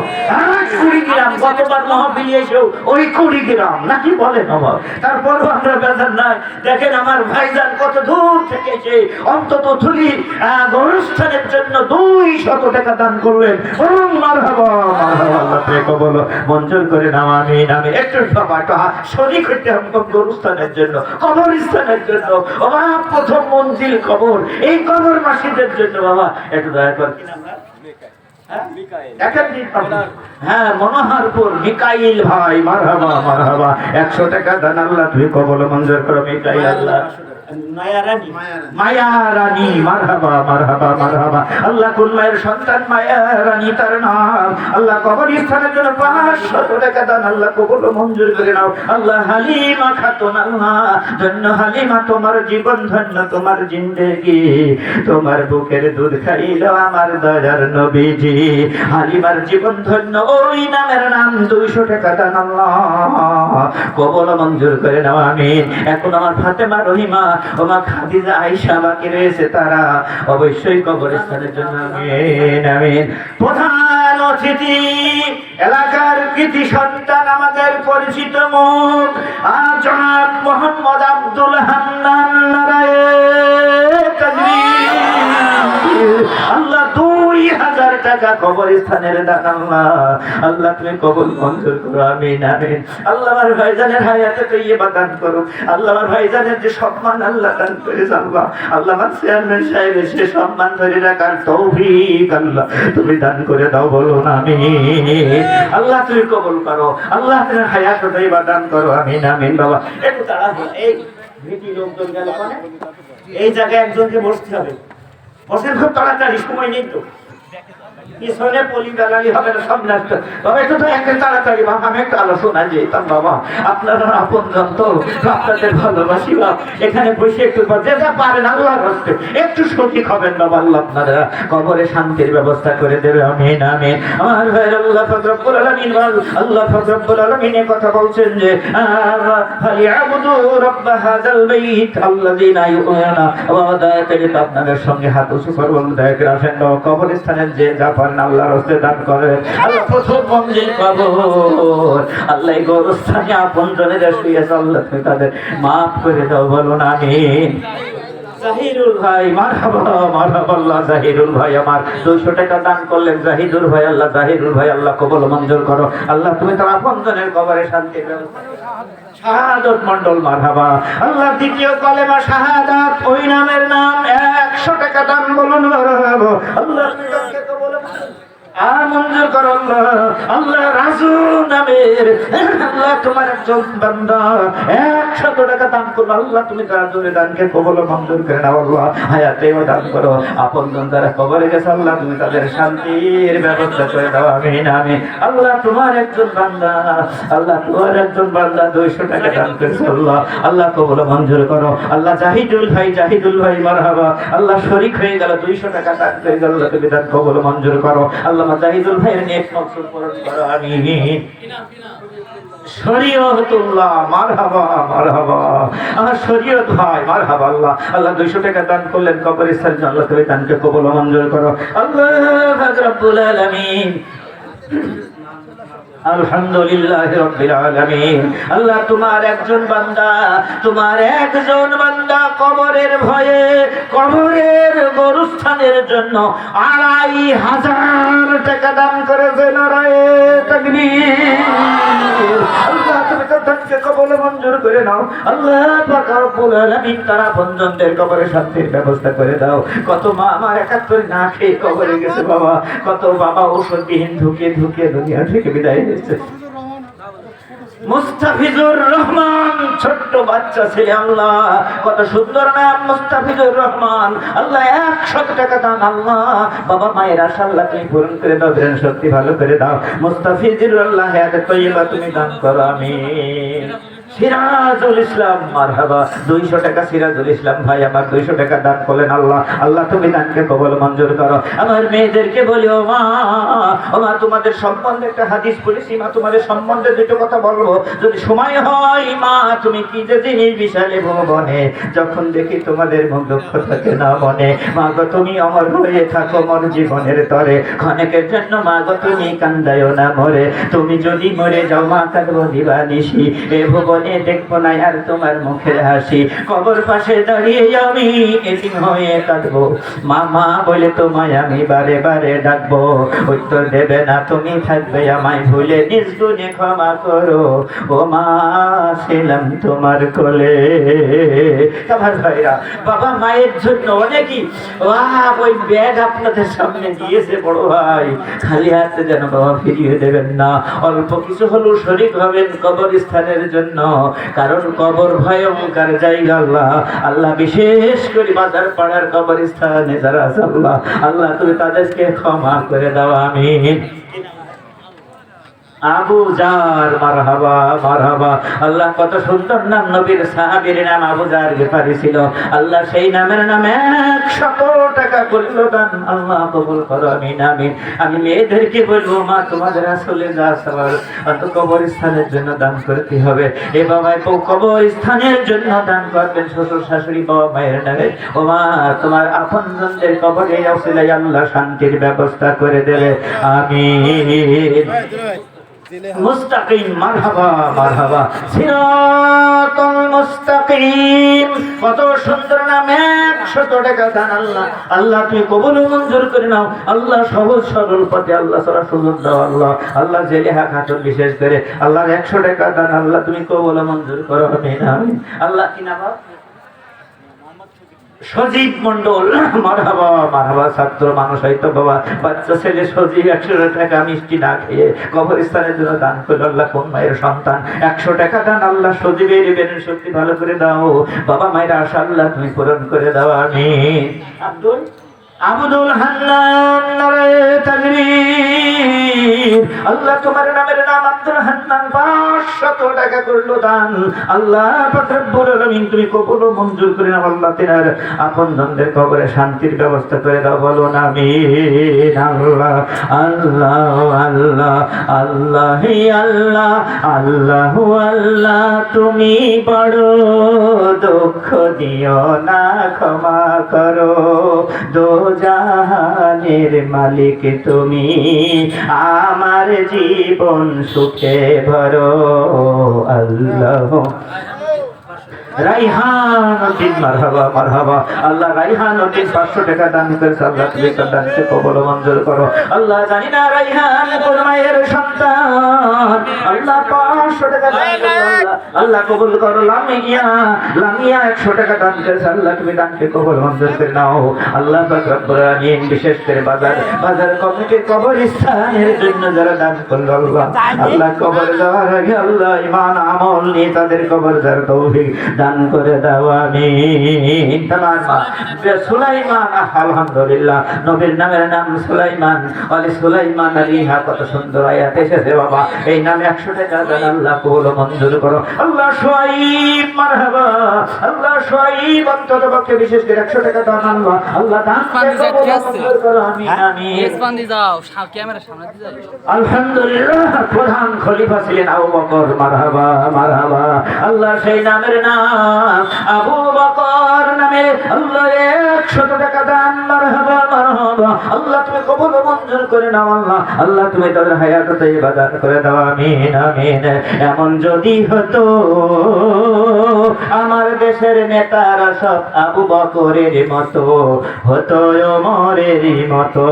কুড়িগ্রাম গতবার মহাবিল এসেও ওই কুড়িগ্রাম, নাকি বলেন আমার? তারপরও আমরা বেজার নাই। দেখেন আমার ভাইজান কত দূর থেকে এসে অন্তত থুলি গরুস্থানের জন্য 200 টাকা দান করলেন। মারহাবা মারহাবা। তুমি কবল মঞ্জুর করে নাও আমিন আমিন একটু বাবা একটু শরীর করতে হবে গরুস্থানের জন্য কবরস্থানের জন্য বাবা প্রথম মঞ্জিল কবর এই কবর মাসিদের জন্য বাবা একটু দয়া করে হ্যাঁ মনোহরপুর মিকাইল ভাই মারহাবা মারহাবা 100 টাকা দান আল্লাহ তুমি কবল মঞ্জুর করো মিকাইল আল্লাহ মায়া রানী মারহাবা মারহাবা মারহাবা আল্লাহ কোন মায়ের সন্তান মায়া রানী তার নাম আল্লাহ কবরস্থানের জন্য 500 টাকা দান আল্লাহ কবুল মঞ্জুর করে নাও আল্লাহ হালিমা খাতুন আল্লাহ ধন্য হালিমা তোমার জীবন ধন্য তোমার জিন্দেগি তোমার বুকের দুধ খাইলো আমার দয়ার নবীজি হালিমার জীবন ধন্য ওই নামের নাম 200 টাকা দান আল্লাহ কবুল মঞ্জুর করে নাও আমিন এখন আমার ফাতেমা রহিমা ওমা খাদিজা আয়েশা বাকি রয়েছে তারা অবশ্যই কবরস্থানের জন্য আমিন আমিন প্রধান অতিথি এলাকার কৃতি সন্তান আমাদের পরিচিত মুখ জনাব মোহাম্মদ আব্দুল হান্নান নারায়ে তাকবীর আল্লাহ 2000 টাকা কবরস্থানের দান আল্লাহ আল্লাহ তুমি কবুল মঞ্জুর করো আমিন আমিন আল্লাহ আমার ভাইজানের হায়াতে তৈয়বা দান করো আল্লাহ আমার ভাইজানের যে সম্মান আল্লাহ দান করে আল্লাহ আল্লাহ আমার চেয়ারম্যান সাহেবের সে সম্মান ধরে রাখার তৌফিক আল্লাহ তুমি দান করে দাও বলুন আমিন আল্লাহ তুমি কবুল করো আল্লাহ তোমার হায়াতে তৈয়বা দান করো আমিন আমিন বাবা একটু তাড়া এই ভিটি লোকজন গেল মানে এই জায়গায় একজনকে বসতে হবে বসেন খুব তাড়াতাড়ি সময় নেই তো পিছনে পলি দালালি হবে না সব নষ্ট তবে একটু তো একটা তাড়াতাড়ি বাবা আমি একটা আলোচনা যেতাম বাবা আপনারা আপনজন তো আপনাদের ভালোবাসি বাবা এখানে বসে একটু যে যা পারেন আল্লাহর হস্তে একটু সঠিক হবেন বাবা আল্লাহ আপনারা কবরে শান্তির ব্যবস্থা করে দেবে আমিন আমিন আমার ভাই আল্লাহ পাক রব্বুল আলামিন আল্লাহ পাক রব্বুল আলামিন এই কথা বলছেন যে ফালিয়াবুদু রাব্ব হাযাল বাইত আল্লাযীনা ইউমিনুনা ওয়া দয়া করে আপনাদের সঙ্গে হাত উঁচু করবেন দয়া করে আসেন কবরস্থানের যে যা আল্লাহর হস্তে দান করে আল্লাহ প্রথম মঞ্জিল কবর আল্লাহ এই গরুস্থানে আপনজনেরা শুয়ে আছে আল্লাহ তুমি তাদের মাফ করে দাও বলুন আমিন জাহিরুল ভাই মারহাবা মারহাবা আল্লাহ জাহিরুল ভাই আমার 200 টাকা দান করলেন জাহিদুর ভাই আল্লাহ জাহিরুল ভাই আল্লাহ কবুল মঞ্জুর করো আল্লাহ তুমি তার আপনজনের কবরে শান্তি দাও শাহাদাত মণ্ডল মারহাবা আল্লাহ দ্বিতীয় কলেমা শাহাদাত ওই নামের নাম 100 টাকা দান বলুন মারহাবা আল্লাহ তুমি তাকে কবুল মঞ্জুর করো আল্লাহ আল্লাহ রাজু নামের আল্লাহ তোমার একজন বান্দা 100 টাকা দান করো আল্লাহ তুমি রাজুর দানকে কবুল মঞ্জুর করে নাও আল্লাহ হায়াতেও দান করো আপনজন যারা কবরে গেছে আল্লাহ তুমি তাদের শান্তির ব্যবস্থা করে দাও আমিন আমিন আল্লাহ তোমার একজন বান্দা আল্লাহ তোমার একজন বান্দা 200 টাকা দান করেছে আল্লাহ আল্লাহ কবুল মঞ্জুর করো আল্লাহ জাহিদুল ভাই মারহাবা আল্লাহ শরীক হয়ে গেল 200 টাকা দান করে গেল তুমি দান কবুল মঞ্জুর করো আল্লাহ জাহিদুল ভাইয়ের নেক মকসুদ পূরণ করো আমিন শরীয়তুল্লাহ মারহাবা মারহাবা আমার শরীয়ত ভাই মারহাবা আল্লাহ আল্লাহ 200 টাকা দান করলেন কবরস্থানে আল্লাহ তুমি দানকে কবুল মঞ্জুর করো আল্লাহ রাব্বুল আলামিন আলহামদুলিল্লাহ রাব্বিল আলামিন আল্লাহ তোমার একজন বান্দা কবরের ভয়ে কবরের গরুস্থানের জন্য 2500 টাকা দান করেছে নারায়ে তাকবীর আল্লাহ তুমি তাদেরকে কবুল মঞ্জুর করে নাও আল্লাহ পাক রব্বুল আলামিন তারা বন্ধনদের কবরে শান্তির ব্যবস্থা করে দাও কত মা আমার 71 না খেয়ে কবরে গেছে বাবা কত বাবা ওষুধবিহীন ধুকে দুনিয়া থেকে বিদায় হয়েছে মুস্তাফিজুর রহমান ছোট্ট বাচ্চা ছেলে আল্লাহ কত সুন্দর নাম মুস্তাফিজুর রহমান আল্লাহ 100 টাকা দান আল্লাহ বাবা মায়ের আশা আল্লাহ তুমি পূরণ করে দাও ব্রেন শক্তি ভালো করে দাও মুস্তাফিজুর আল্লাহ হায়াতে তৈয়বা তুমি দান করো আমিন সিরাজুল ইসলাম মারহাবা 200 টাকা সিরাজুল ইসলাম ভাই আমার 200 টাকা দান করলেন আল্লাহ আল্লাহ তুমি দানকে কবুল মঞ্জুর করো আমার মেয়েদেরকে বলি ও মা তোমাদের সম্বন্ধে একটা হাদিস পড়েছি মা তোমাদের সম্বন্ধে দুটো কথা বলবো যদি সময় হয় মা তুমি কি যে জিনিস বিশালে ভুবনে যখন দেখি তোমাদের মুখ দুঃখ থাকে না মনে মা গো তুমি অমর হয়ে থাকো মোর জীবনের তরে ক্ষণেকের জন্য মা গো তুমি কান্দায়ও না মরে তুমি যদি মরে যাও মা কাঁদবো দিবানিশি এ ভুবনে জীবনে দেখবো না আর তোমার মুখের হাসি। কবর পাশে দাঁড়িয়ে আমি এতিম হয়ে কাঁদবো, মা মা বলে তোমায় আমি বারে বারে ডাকবো, উত্তর দেবে না তুমি, থাকবে আমায় ভুলে, নিজ গুণে ক্ষমা করো ও মা, ছিলাম তোমার কোলে। আমার ভাইরা, বাবা মায়ের জন্য অনেকই ওই ব্যাগ আপনাদের সামনে দিয়েছে বড় ভাই, খালি হাতে যেন বাবা ফিরিয়ে দেবেন না, অল্প কিছু হলেও শরীক হবেন কবরস্থানের জন্য, কারণ কবর ভয়ঙ্কর জায়গা। আল্লাহ আল্লাহ বিশেষ করে বাজার পাড়ার কবরস্থানে যারা আছে, আল্লাহ আল্লাহ তুমি তাদেরকে ক্ষমা করে দাও, আমিন। আবু জার, মারহাবা মারহাবা। আল্লাহ কত সুন্দর নাম, নবীর সাহাবীর নাম আবু জার গিফারি ছিল। আল্লাহ সেই নামের নামে 100 টাকা করলো দান, আল্লাহ কবুল করো, আমিন আমিন। আমি মেয়েদেরকে বলবো, মা তোমাদের আসলে যা সবার অত কবরস্থানের জন্য দান করতে হবে। এ বাবা কবরস্থানের জন্য দান করবেন, শ্বশুর শাশুড়ি বাবা মায়ের নামে। ও মা, তোমার আপনজনদের কবরে অসিলায় আল্লাহ শান্তির ব্যবস্থা করে দেবে, আমিন। মুস্তাকিম, মারহাবা মারহাবা। সিরাতুল মুস্তাকিম, কত সুন্দর নাম, 100 টাকা দান। আল্লাহ আল্লাহ তুমি কবুল ও মঞ্জুর করে নাও, আল্লাহ সহজ সরল পথে আল্লাহ সরা সুযোগ দাও, আল্লাহ আল্লাহ জেলেহা খাতুন বিশেষ করে আল্লাহ 100 টাকা দান, আল্লাহ তুমি কবুল ও মঞ্জুর করো, আমিন আমিন। আল্লাহ কি নাম? সজীব মন্ডল, মারহাবা মারহাবা। ছাত্র মানুষ হয়তো বাবা, বাচ্চা ছেলে সজীব 100 টাকা মিষ্টি না খেয়ে কবরস্থানের জন্য দান করলো, আল্লাহ কোন মায়ের সন্তান 100 টাকা দান, আল্লাহ সজীবের বেনের শক্তি ভালো করে দাও, বাবা মায়ের আশা আল্লাহ তুমি পূরণ করে দাও, আমিন। আব্দুল হান্নান, নারায়ে তাকবীর। আল্লাহ তোমার নামের নাম আব্দুল হান্নান, 500 টাকা করলো দান, আল্লাহ পাক রব্বুল আলামিন তুমি কবুল ও মঞ্জুর করে নাও, আল্লাহ তেনার আপনজনদের কবরে শান্তির ব্যবস্থা করে দাও, বলো না আমিন। আল্লাহ আল্লাহ আল্লাহ আল্লাহ আল্লাহ আল্লাহ আল্লাহ, তুমি বড় দুঃখ দিও না, ক্ষমা করো, জাহানের মালিক তুমি, আমার জীবন সুখে ভরো, আল্লাহ। রাইহানুদ্দিন, মারহাবা মারহাবা। আল্লাহ রাইহানুদ্দিন 500 টাকা দান করেছে, আল্লাহ তুমি তার দানকে কবুল ও মঞ্জুর করো। আল্লাহ জানি না রাইহান কোন মায়ের সন্তান, আল্লাহ 500 টাকা দান করেছে, আল্লাহ কবুল করো। লামিয়া লামিয়া 100 টাকা দান করেছে, আল্লাহ তুমি দানকে কবুল মঞ্জুর করে নাও, আল্লাহ পাক রব্বুল আলামিন। বিশেষ করে বাজার কমিটির কবরস্থানের জন্য যারা দান করলো, আল্লাহ আল্লাহ কবর যাওয়ার আগে আল্লাহ ঈমান আমল নিয়ে তাদের কবর যাওয়ার তৌফিক দান করে দাও, আমিন। তামাম সুলাইমান, আলহামদুলিল্লাহ, নবীর নামের নাম সুলাইমান, আলী সুলাইমান আলিহা, কত সুন্দর আয়াত এসেছে বাবা, এই নামে 100 টাকা দান, আল্লাহ কবুল ও মঞ্জুর করো। আল্লাহ শুআইব, মারহাবা। আল্লাহ শুআইব অন্তত পক্ষে বিশেষ করে 100 টাকা দান, আল্লাহ আল্লাহ দান করে কবুল ও মঞ্জুর করো, আমিন আমিন। এসপান্দি যাও, ক্যামেরা সামনে দিয়ে যাও। আলহামদুলিল্লাহ, প্রধান খলিফা ছিলেন আবু বকর, মারহাবা মারহাবা। আল্লাহ সেই নামের নাম আবু বকর নামে আল্লাহ 100 টাকা দান, মারহাবা মারহাবা। আল্লাহ তুমি কবুল ও মঞ্জুর করে নাও, আল্লাহ আল্লাহ তুমি তাদের হায়াত তাইয়্যিবা দান করে দাও, আমিন আমিন। এমন যদি হতো আমার দেশের নেতারা সব আবু বকরের মতো হতো, ওমরের মতো,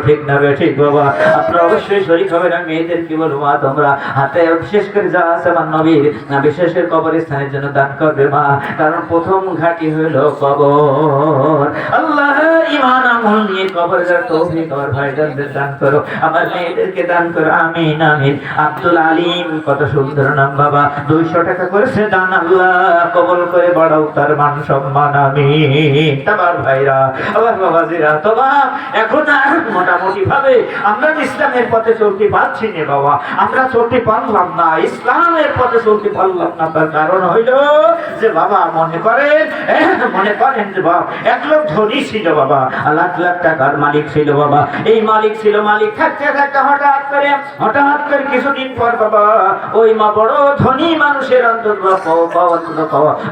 ঠিক না ঠিক বাবা? আপনারা অবশ্যই শরীক হবেন। আমি মেয়েদের কি বলবো, মা তোমরা হাতে বিশেষ করে যা আছে আমার নবীর বিশেষ করে কবরস্থানের জন্য দান করবে মা, কারণ প্রথম ঘাটি হলো কবর। আল্লাহ ঈমান আমল নিয়ে কবর যার তৌফিক আমার ভাইজানদের দান করো, আমার মেয়েদেরকে দান করো, আমিন আমিন। আব্দুল আলিম, কত সুন্দর নাম বাবা, 200 টাকা করেছে দান, আল্লাহ কবুল করে বাড়াও তার মান সম্মান, আমিন। তাবার ভাইরা, আল্লাহ বাবাজিরা, তোবা এখন মোটামুটি ভাবে আমরা ইসলামের পথে চলতে পারছি না বাবা, আমরা চলতে পারলাম না, ইসলামের পথে চলতে পারলাম না। তার কারণ হইল যে বাবা মনে করেন যে বাবা এক লোক ধনী ছিল বাবা, লাখ লাখ টাকার মালিক ছিল বাবা। এই মালিক ছিল, মালিক থাকতে থাকতে হঠাৎ করে কিছুদিন পর বাবা ওই মা বড় ধনী মানুষের অন্তত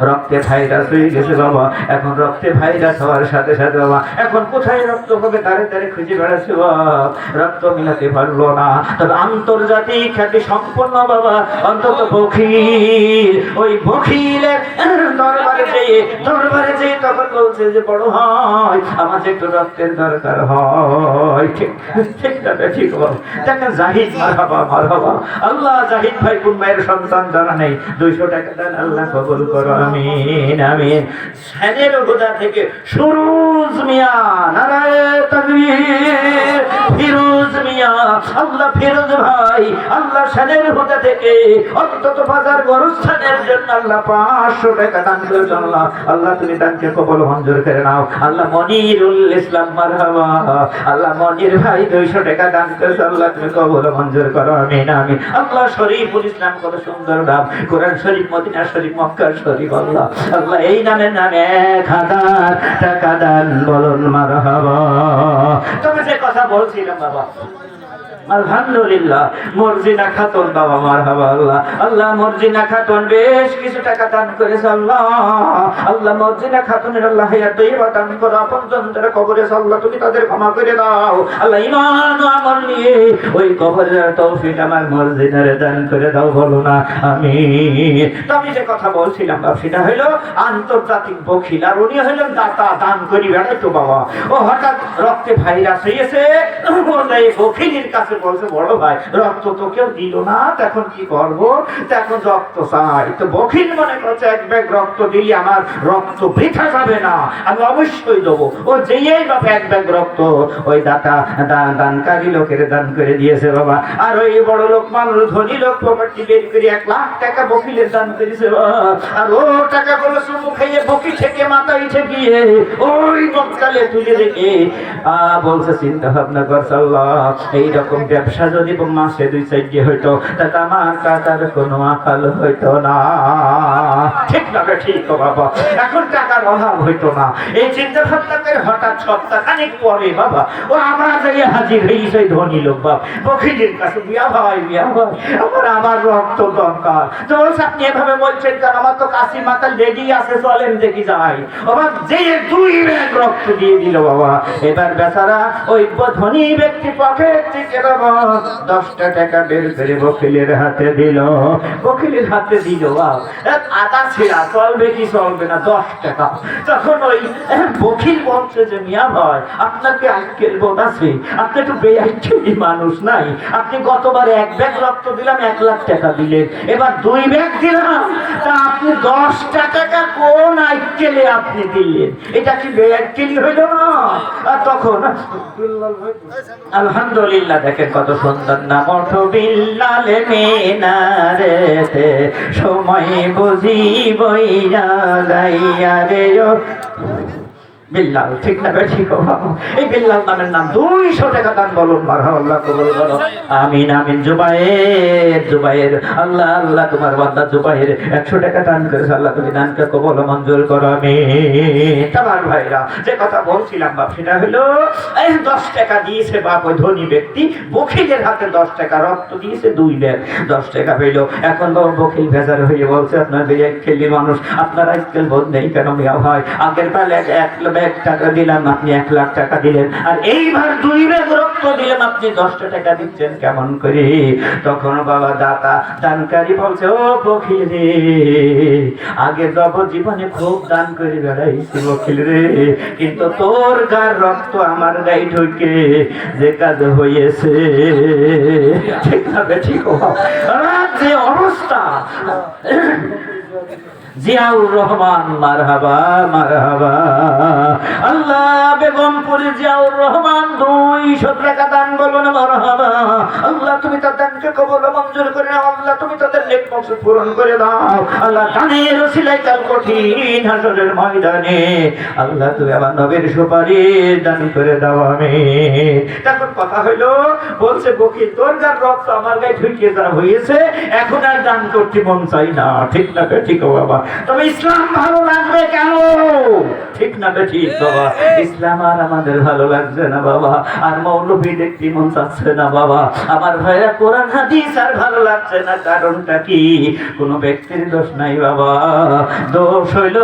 রক্তে ভাইরাস হয়ে গেছে বাবা। এখন রক্তে ভাইরাস হওয়ার সাথে সাথে বাবা এখন কোথায় রক্ত হবে তারে তারে খুঁজে বেড়াচ্ছে বাবা, রক্ত মিলাতে পারলো না। তবে আন্তর্জাতিক খ্যাতি সম্পন্ন বাবা অন্তত বখিল, ওই বখিলের দরবারে যেয়ে তখন বলছে যে বড় হয় আমার একটু রক্তের দরকার হয়। ঠিক ঠিক বল। দেখেন জাহিদ, মারহাবা মারহাবা। আল্লাহ জাহিদ ভাই কোন মায়ের সন্তান জানা নেই, 200 টাকা দেন, আল্লাহ কবুল করো, আমিন আমিন। শানের হুদা থেকে সুরুজ মিয়া, নারায়ে তাকবীর, ফিরোজ মিয়া, আল্লাহ ফিরোজ ভাই আল্লাহ শানের হুদা থেকে অন্তত বাজার গরুস্থানের জন্য আল্লাহ 500 টাকা দান করেছেন। আল্লাহ আল্লাহ তুমি দানকে কবুল মঞ্জুর করে নাও। আল্লাহ মনিরুল ইসলাম, মারহাবা। আল্লাহ মনির ভাই 200 টাকা দান করেছে, আল্লাহ তুমি কবুল মঞ্জুর করো, আমিন আমিন। আল্লাহ শরীফুল ইসলাম, কত সুন্দর নাম, কোরআন শরীফ, মদিনা শরীফ, মক্কা শরীফ। আল্লাহ আল্লাহ এই নামের নামে 1000 টাকা দান, বলুন মারহাবা। তবে যে কথা বলছিলাম বাবা, আলহামদুলিল্লাহ মর্জিনা খাতুন বাবা, মারহাবা। আল্লাহ আল্লাহ মর্জিনা খাতুন বেশ কিছু টাকা দান করেছে। আল্লাহ আল্লাহ মর্জিনা খাতুনের আল্লাহ হায়াত দইবা দান করো, আপনজনদের কবরে আল্লাহ তুমি তাদের ক্ষমা করে দাও। আল্লাহ ঈমান ও আমল নিয়ে ওই কবরের তৌফিক আমার মর্জিনারে দান করে দাও, বলো না আমিন। তো আমি যে কথা বলছিলাম বাবা সেটা হলো আন্তর্জাতিক বখিল, আর উনি হলেন দাতা, দান করি বেড়াইতো বাবা। ও হঠাৎ রক্তে ভাইরাস হয়েছে, বখিলের কাছে বলছে বড় ভাই রক্ত তো কেউ দিল না, এখন কি করবো, এখন রক্ত চাই। তো বখিল মনে করছে এক ব্যাগ রক্ত দিলে আমার রক্ত বৃথা যাবে না, আমি অবশ্যই দেবো। ও যেই বাবা এক ব্যাগ রক্ত ওই দাতা দানকারী লোকের দান করে দিয়েছে বাবা। আর ওই বড় লোক মানুষ ধনী লোক প্রপার্টি বের করে 1 লাখ টাকা বকিলের দান করেছে বাবা। আর ও টাকা গুলো চুমু খাইয়ে বকি থেকে মাথায় ঠেকিয়ে ওই মক্কালে তুলে রেখে বলছে চিন্তা ভাবনা করছে, আল্লাহ এইরকম ব্যবসা যদি মাসে 2-4 হইতো তাতে আমার টাকার কোনো আকাল হইতো না। ঠিক না ঠিক বাবা, এখন টাকার অভাব হইতো না। এই চিন্তা ভাবনা করে হঠাৎ সপ্তাহখানেক পরে বাবা ও আমরা যাই হাজির হয়েছে ধনী লোক বাবা বখিলের কাছে, বিয়া ভাই আমার রক্ত দরকার। তো আপনি এভাবে বলছেন কেন, আমার তো কাশি মাথা লেডি আছে, চলেন দেখি যাই। আবার যে 2 ব্যাগ রক্ত দিয়ে দিল বাবা। এবার বেচারা ওই ধনী ব্যক্তি পকেট থেকে বাবা 10টা টাকা বের করে বকিলের হাতে দিল, বকিলের হাতে দিল। আদা ছেড়া চলবে কি চলবে না, 10 টাকা। তখন ওই বকিল বলছে যে মিয়া ভাই আপনাকে আজকের বোধ আছে, আপনি একটু বেআইনি মানুষ নাই, আপনি গতবার 1 ব্যাগ রক্ত দিলাম 1 লাখ টাকা দিলেন, এবার 2 ব্যাগ দিলাম, তা আপনি 10টা টাকা কোন আইকেলে আপনি দিলেন, এটা কি বেআইনি হইল না? আর তখন আলহামদুলিল্লাহ দেখেন কত সুন্দর নাম, ওঠো বিল্লাল মিনারেতে সময় বুঝি বইয়া গাইয়া রে ও বিল্লাল। ঠিক না ঠিক? এই বিল্লাল নামের নাম 200 টাকা দান, বলুন মারহাবা, আল্লাহ কবুল করো, আমিন আমিন। জুবায়ের আল্লাহ আল্লাহ তোমার বান্দা জুবায়ের 100 টাকা দান করেছে, আল্লাহ তুমি দানকে কবুল মঞ্জুর করো, আমিন। তোমার ভাইরা যে কথা বলছিলাম বাপ সেটা হলো 10 টাকা দিয়েছে বাপ ওই ধনী ব্যক্তি, বখিলের হাতে 10 টাকা রক্ত দিয়েছে, 2 ব্যাগ 10 টাকা পেলো। এখন বাবা বখিল বেজার হয়ে বলছে আপনার বেয়াই খেলি মানুষ, আপনার আজকাল বোধ নেই কেন মিয়া ভাই, আগের পালে 1 ব্যাগ টাকা দিলাম আপনি 1 লাখ টাকা দিলেন, আর এইবার 2 ব্যাগ রক্ত দিলাম আপনি 10টা টাকা দিচ্ছেন কেমন করে? তখন বাবা দাতা দানকারী বলছে ও বখিল রে, আগে যাব জীবনে খুব দান করে বেড়াইছি বখিল রে, কিন্তু তোর গার রক্ত আমার গায়ে ঢুকে যে কাজ হয়েছে, ঠিক না ঠিক? যে অবস্থা জিয়াউর রহমান, মারহাবা মারহাবা। আল্লাহ বেগমপুরে জিয়াউর রহমান 200 টাকা দান, বলুন মারহাবা। আল্লাহ তুমি তার দানকে কবুল মঞ্জুর করে নাও, আল্লাহ তুমি তাদের নেক মাকসুদ পূরণ করে দাও। আল্লাহ দানের ওসিলায় কাল কঠিন হাসরের ময়দানে আল্লাহ তুমি আমার নবীর সুপারিশ দান করে দাও, আমিন। তখন কথা হইলো বলছে বকিল তোর যার রক্ত আমার গায়ে ঢুকিয়ে যা হয়েছে এখন আর দান করতে মন চাই না, ঠিক না ঠিক বাবা? তবে ইসলাম ভালো লাগবে কেন? ঠিক না ঠিক বাবা? ইসলাম আর আমাদের ভালো লাগছে না বাবা, আর মৌলবী দেখতে মন চাচ্ছে না বাবা। আমার ভাইরা কোরআন হাদিস আর ভালো লাগছে না। কারণটা কি? কোন ব্যক্তির দোষ নাই বাবা, দোষ হইল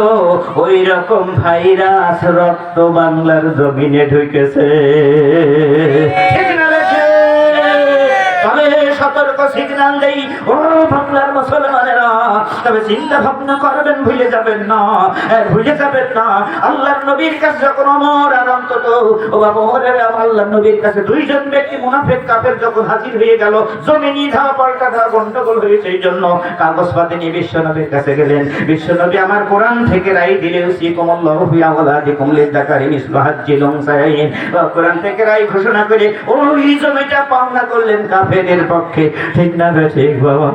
ওই রকম ভাইরাস রক্ত বাংলার জমিনে ঢুকেছে। ঠিক না বেঠে? তবে সতর্ক সিগন্যাল দেই ও বাংলার মুসলমানেরা, তবে চিন্তা ভাবনা করবেন, ভুলে যাবেন না, ভুলে যাবেন না। আল্লাহর নবীর কাছে যখন ওমর আর অন্তত ও বাবা ওমরের আল্লাহর নবীর কাছে দুইজন ব্যক্তি মুনাফিক কাফের যখন হাজির হয়ে গেল, জমিনি ধাওয়া পাল্টা ধাওয়া গন্ডগোল হয়েছে, এই জন্য কাগজপাতি নিয়ে বিশ্বনবীর কাছে গেলেন। বিশ্বনবী আমার কোরআন থেকে রায় দিলে উসিকুমুল্লাহু ফি আওলাদিকুম লিযাকারি মিসলু হাজ্জিল উনসায়াইন, কোরআন থেকে রায় ঘোষণা করে ওই জমিটা পাওনা করলেন কাফেরের পক্ষে। ঠিক না ঠিক বাবা?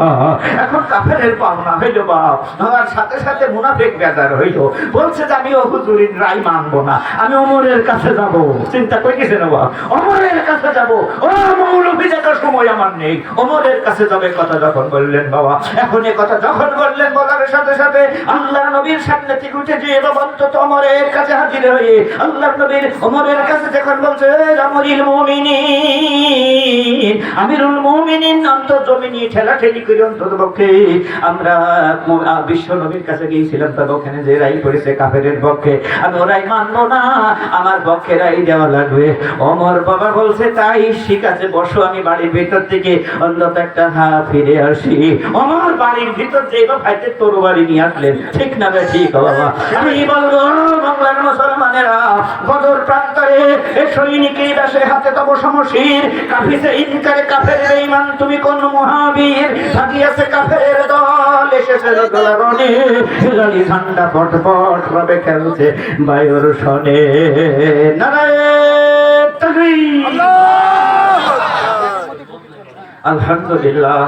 এখন কাফেরের পাওনা হইল বাপ, হওয়ার সাথে সাথে মুনাফিক বেজার হইল, বলছে যে আমি হুজুরের রায় মানবো না, আমি ওমরের কাছে যাব। চিন্তা করেছে না বাবা? ওমরের কাছে যাব, ও মৌলভী দেখার সময় আমার নেই, ওমরের কাছে যাবে কথা যখন বললেন বাবা। এখন এ কথা যখন বললেন, বলার সাথে সাথে আল্লাহ নবীর সামনে থেকে উঠে যে বাবা অন্তত ওমরের কাছে হাজির হয়ে আল্লাহ নবীর ওমরের কাছে যখন বলছে আমিরুল মুমিনিন, আমিরুল মুমিনিন, অন্তত জমিনি ঠেলাঠেলি করে অন্তত পক্ষে আমরা বিশ্ব নবীর কাছে গিয়েছিলাম, তবে ওখানে যে রায় পড়েছে কাফেরের পক্ষে, আমি ওরাই মানবো না, আমার পক্ষে রায় দেওয়া লাগবে। ওমর বাবা বলছে তাই ঠিক আছে, বসো, আমি বাড়ির ভিতর থেকে অন্তত একটা ফিরে আসি। ওমর বাড়ির ভিতর যে ভাইতে তরবারি নিয়ে আসলেন। ঠিক না ঠিক বাবা? আমি বলবো বাংলার মুসলমানেরা, বদর প্রান্তরে সৈনিকের বেশে হাতে তব সমশির, কাফিসে ইনকারে কাফের বেঈমান, তুমি কোন মহাবীর, ভাগিয়াছে কাফের দল, এসেছে রণে, লালি ঠান্ডা পটপট রবে খেলছে বায়ুর শনে। নারায়ে তাকবীর। আলহামদুলিল্লাহ।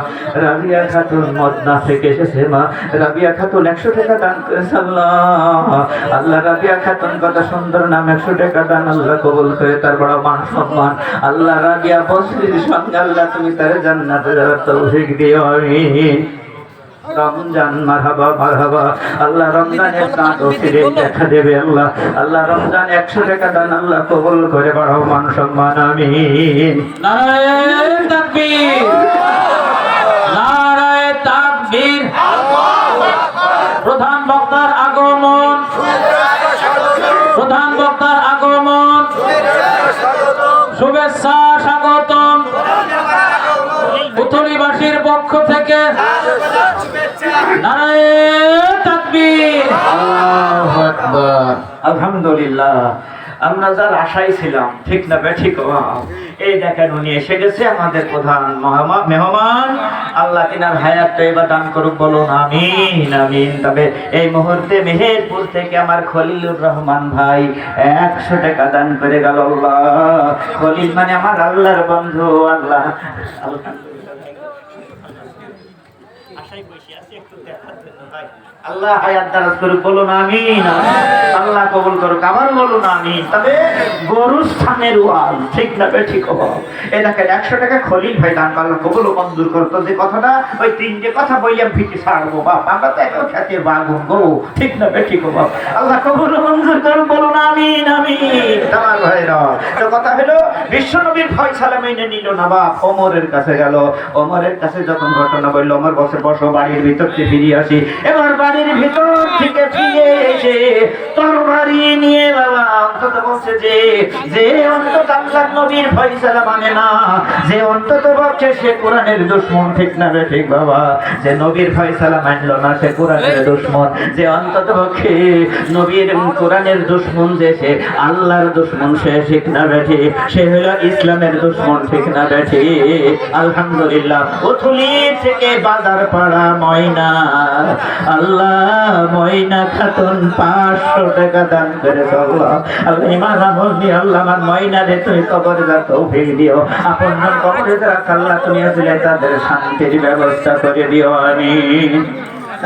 রাবিয়া খাতুন মদনা থেকে এসেছে মা। রাবিয়া খাতুন 100 টাকা দান করেছে আল্লাহ। আল্লাহ রাবিয়া খাতুন কত সুন্দর নাম, 100 টাকা দান আল্লাহ কবুল করে, তার বড় মান সম্মান। আল্লাহ রাবিয়া বসরির সঙ্গে আল্লাহ তুমি তার জান্নাতে যাওয়ার তৌফিক দিও, আমিন। রমজান মারহাবা মারহাবা। আল্লাহ রমজানের চাঁদ ও ফিরে দেখা দেবে আল্লাহ। আল্লাহ রমজান 100 টাকা দান আল্লাহ কবুল করে, বড় মান সম্মান, আমিন। নারায়ে তাকবীর, নারায়ে তাকবীর। প্রধান বক্তার আগমন, প্রধান বক্তার আগমন, শুভেচ্ছা স্বাগতম পুতলিবাসীর পক্ষ থেকে। নারায়ে তাকবীর, আল্লাহু আকবার। আলহামদুলিল্লাহ। আমরা যার আশায় ছিলাম, ঠিক না ঠিক? এই দেখেন উনি এসে গেছে, আমাদের প্রধান মেহমান। আল্লাহ তিনার হায়াত তয়বা দান করুক, বলুন আমিন আমিন। তবে এই মুহূর্তে মেহেরপুর থেকে আমার খলিলুর রহমান ভাই 100 টাকা দান করে গেল। আল্লাহ, খলিল মানে আমার আল্লাহর বন্ধু। আল্লাহ আল্লাহ হায়াত দারাজ করুক, বলুন আমিন। আল্লাহ কবুল করুক, আবার বলুন আমিন। তবে গরুর স্থানের ওয়াল, ঠিক না ঠিক? এই দেখেন 100 টাকা খলিল ভাই দান করলো, কবুল মঞ্জুর করতো। যে কথাটা ওই 3টে কথা বইলাম ফিটি ছাড়বো বাপ, আমরা তো একদম খেতে বাগুন গো, ঠিক না ঠিক? আল্লাহ কবুল মঞ্জুর করুক, বলুন আমিন আমিন। আমার ভাইরা, তো কথা হলো বিশ্বনবীর ফয়সালা মেনে নিল না বাপ, ওমরের কাছে গেল। ওমরের কাছে যখন ঘটনা বলল, ওমর বসে বসো, বাড়ির ভিতর থেকে ফিরে আসি। এবার বাড়ির ভিতর থেকে ফিরে এসে তরবারি নিয়ে বাবা অন্তত বলছে যে যে অন্তত আল্লাহর নবীর ফয়সালা মানে না, যে অন্তত পক্ষে সে কোরআনের দুশমন, ঠিক না ঠিক বাবা? যে নবীর ফয়সালা মানলো না, সে কোরআনের দুশমন। যে অন্তত পক্ষে নবীর কোরআনের দুশমন, যে সে আল্লাহর দুশমন, সে ঠিক না ঠিক? সে হলো ইসলামের দুশমন, ঠিক না ঠিক? আলহামদুলিল্লাহ। উথুলি থেকে বাজার পাড়া ময়না, আল্লাহ ময়না খাতুন 500 টাকা দান করে। আল্লাহ আল্লাহ ইমান আমল দিয়ে আল্লাহ আমার ময়না রে তুমি কবরে যা তৌফিক দিও, আপন জন কবরে যারা আল্লাহ তুমি আসলে তাদের শান্তির ব্যবস্থা করে দিও, আমিন।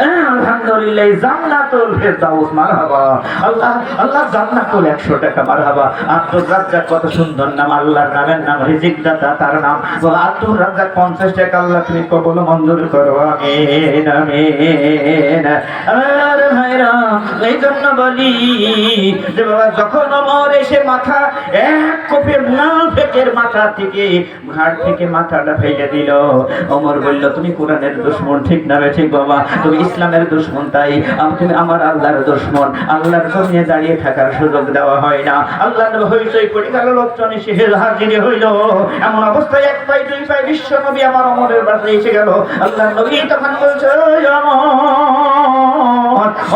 আলহামদুলিল্লাহ জান্নাতুল ফেরদাউস মারহাবা। আল্লাহ আল্লাহ জান্নাতুল 100 টাকা মারহাবা। আব্দুর রাজ্জাক কত সুন্দর নাম, আল্লাহর নামের নাম, রিজিক দাতা তার নাম। বলে আব্দুর রাজ্জাক 50 টাকা আল্লাহ তুমি কবুল মঞ্জুর করো, আমিন আমিন। আর ভাইরা এই জন্য বলি যে বাবা যখন ওমর এসে মাথা এক কোপে মুনাফিকের মাথা থেকে ঘাড় থেকে মাথাটা ফেলে দিল, ওমর বলল তুমি কোরআনের দুশমন, ঠিক না রে? ঠিক বাবা, তুমি ইসলামের দুশমন, তাই তুমি আমার আল্লাহর দুশমন। আল্লাহর জমিনে দাঁড়িয়ে থাকার সুযোগ দেওয়া হয় না। আল্লাহ হইচই পড়ে গেল, লোকজন এসে হাজির হইল। এমন অবস্থায় এক পাই দুই পাই বিশ্ব নবী আমার ওমরের বাসায় এসে গেল। আল্লাহ নবী তখন বলছে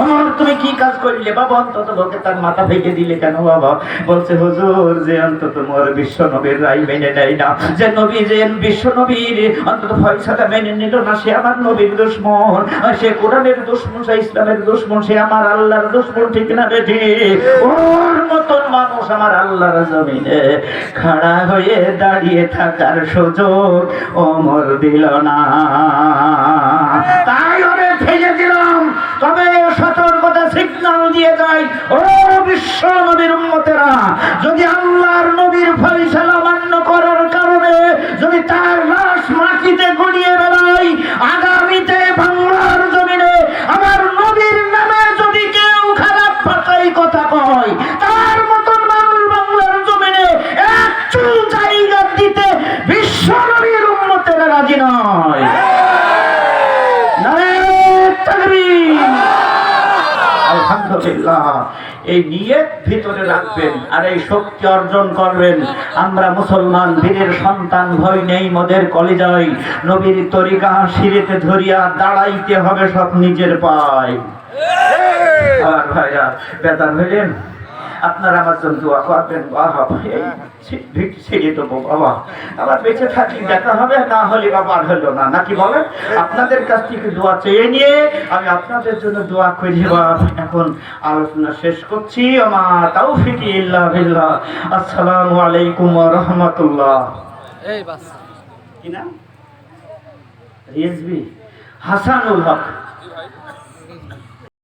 ওমর তুমি কি কাজ করলে বাবা? অন্তত লোকে তার মাথা ভেঙে দিলে কেন বাবা? বলছে হুজুর, যে অন্তত মোর বিশ্ব নবীর রায় মেনে নেয় না, যে নবী যে বিশ্ব নবীর অন্তত ফয়সালা মেনে নিল না, সে আমার নবীর দুশমন, সে কোরআনের দুশমন, সে ইসলামের দুশমন, সে আমার আল্লাহর দুশমন, ঠিক না বেটি? ওর মতন মানুষ আমার আল্লাহর জমিনে খাড়া হয়ে দাঁড়িয়ে থাকার সুযোগ ওমর দিল না, তাই ওরে ফেলে দিলাম। তবে সতর্কতা সিগন্যাল দিয়ে যায়, ও বিশ্ব নবীর উম্মতেরা, যদি আল্লাহর নবীর ফয়সালা মান্য করার কারণে যদি তার লাশ মাটিতে গড়িয়ে বেড়ায়, আগামীতে বাংলার জমিনে আমার নবীর নামে যদি কেউ খারাপ ভাষায় কথা কয়, তার মতন মানুষ বাংলার জমিনে এক চুল জায়গা দিতে বিশ্ব নবীর উম্মতেরা রাজি নয়। আলহামদুলিল্লাহ, এই নিয়ত ভিতরে রাখবেন আর এই শক্তি অর্জন করবেন। আমরা মুসলমান বীরের সন্তান, ভয় নেই মোদের কলিজায়, নবীর তরিকা সিঁড়িতে ধরিয়া দাঁড়াইতে হবে সব নিজের পায়। আর ভাইরা বেদার হইলেন, আপনারা আমার জন্য দোয়া করবেন। বাবা এই ছেড়ে দেবো বাবা, আবার বেঁচে থাকি দেখা হবে, না হলে বাবা আর হলো না, নাকি বলেন? আপনাদের কাছ থেকে দোয়া চেয়ে নিয়ে আমি আপনাদের জন্য দোয়া করি। এখন আলোচনা শেষ করছি। আমার তাওফিক ইল্লা বিল্লাহ। আসসালামু আলাইকুম ওয়া রাহমাতুল্লাহ। এই বাস কি নাম? রিজভি হাসানুল হক।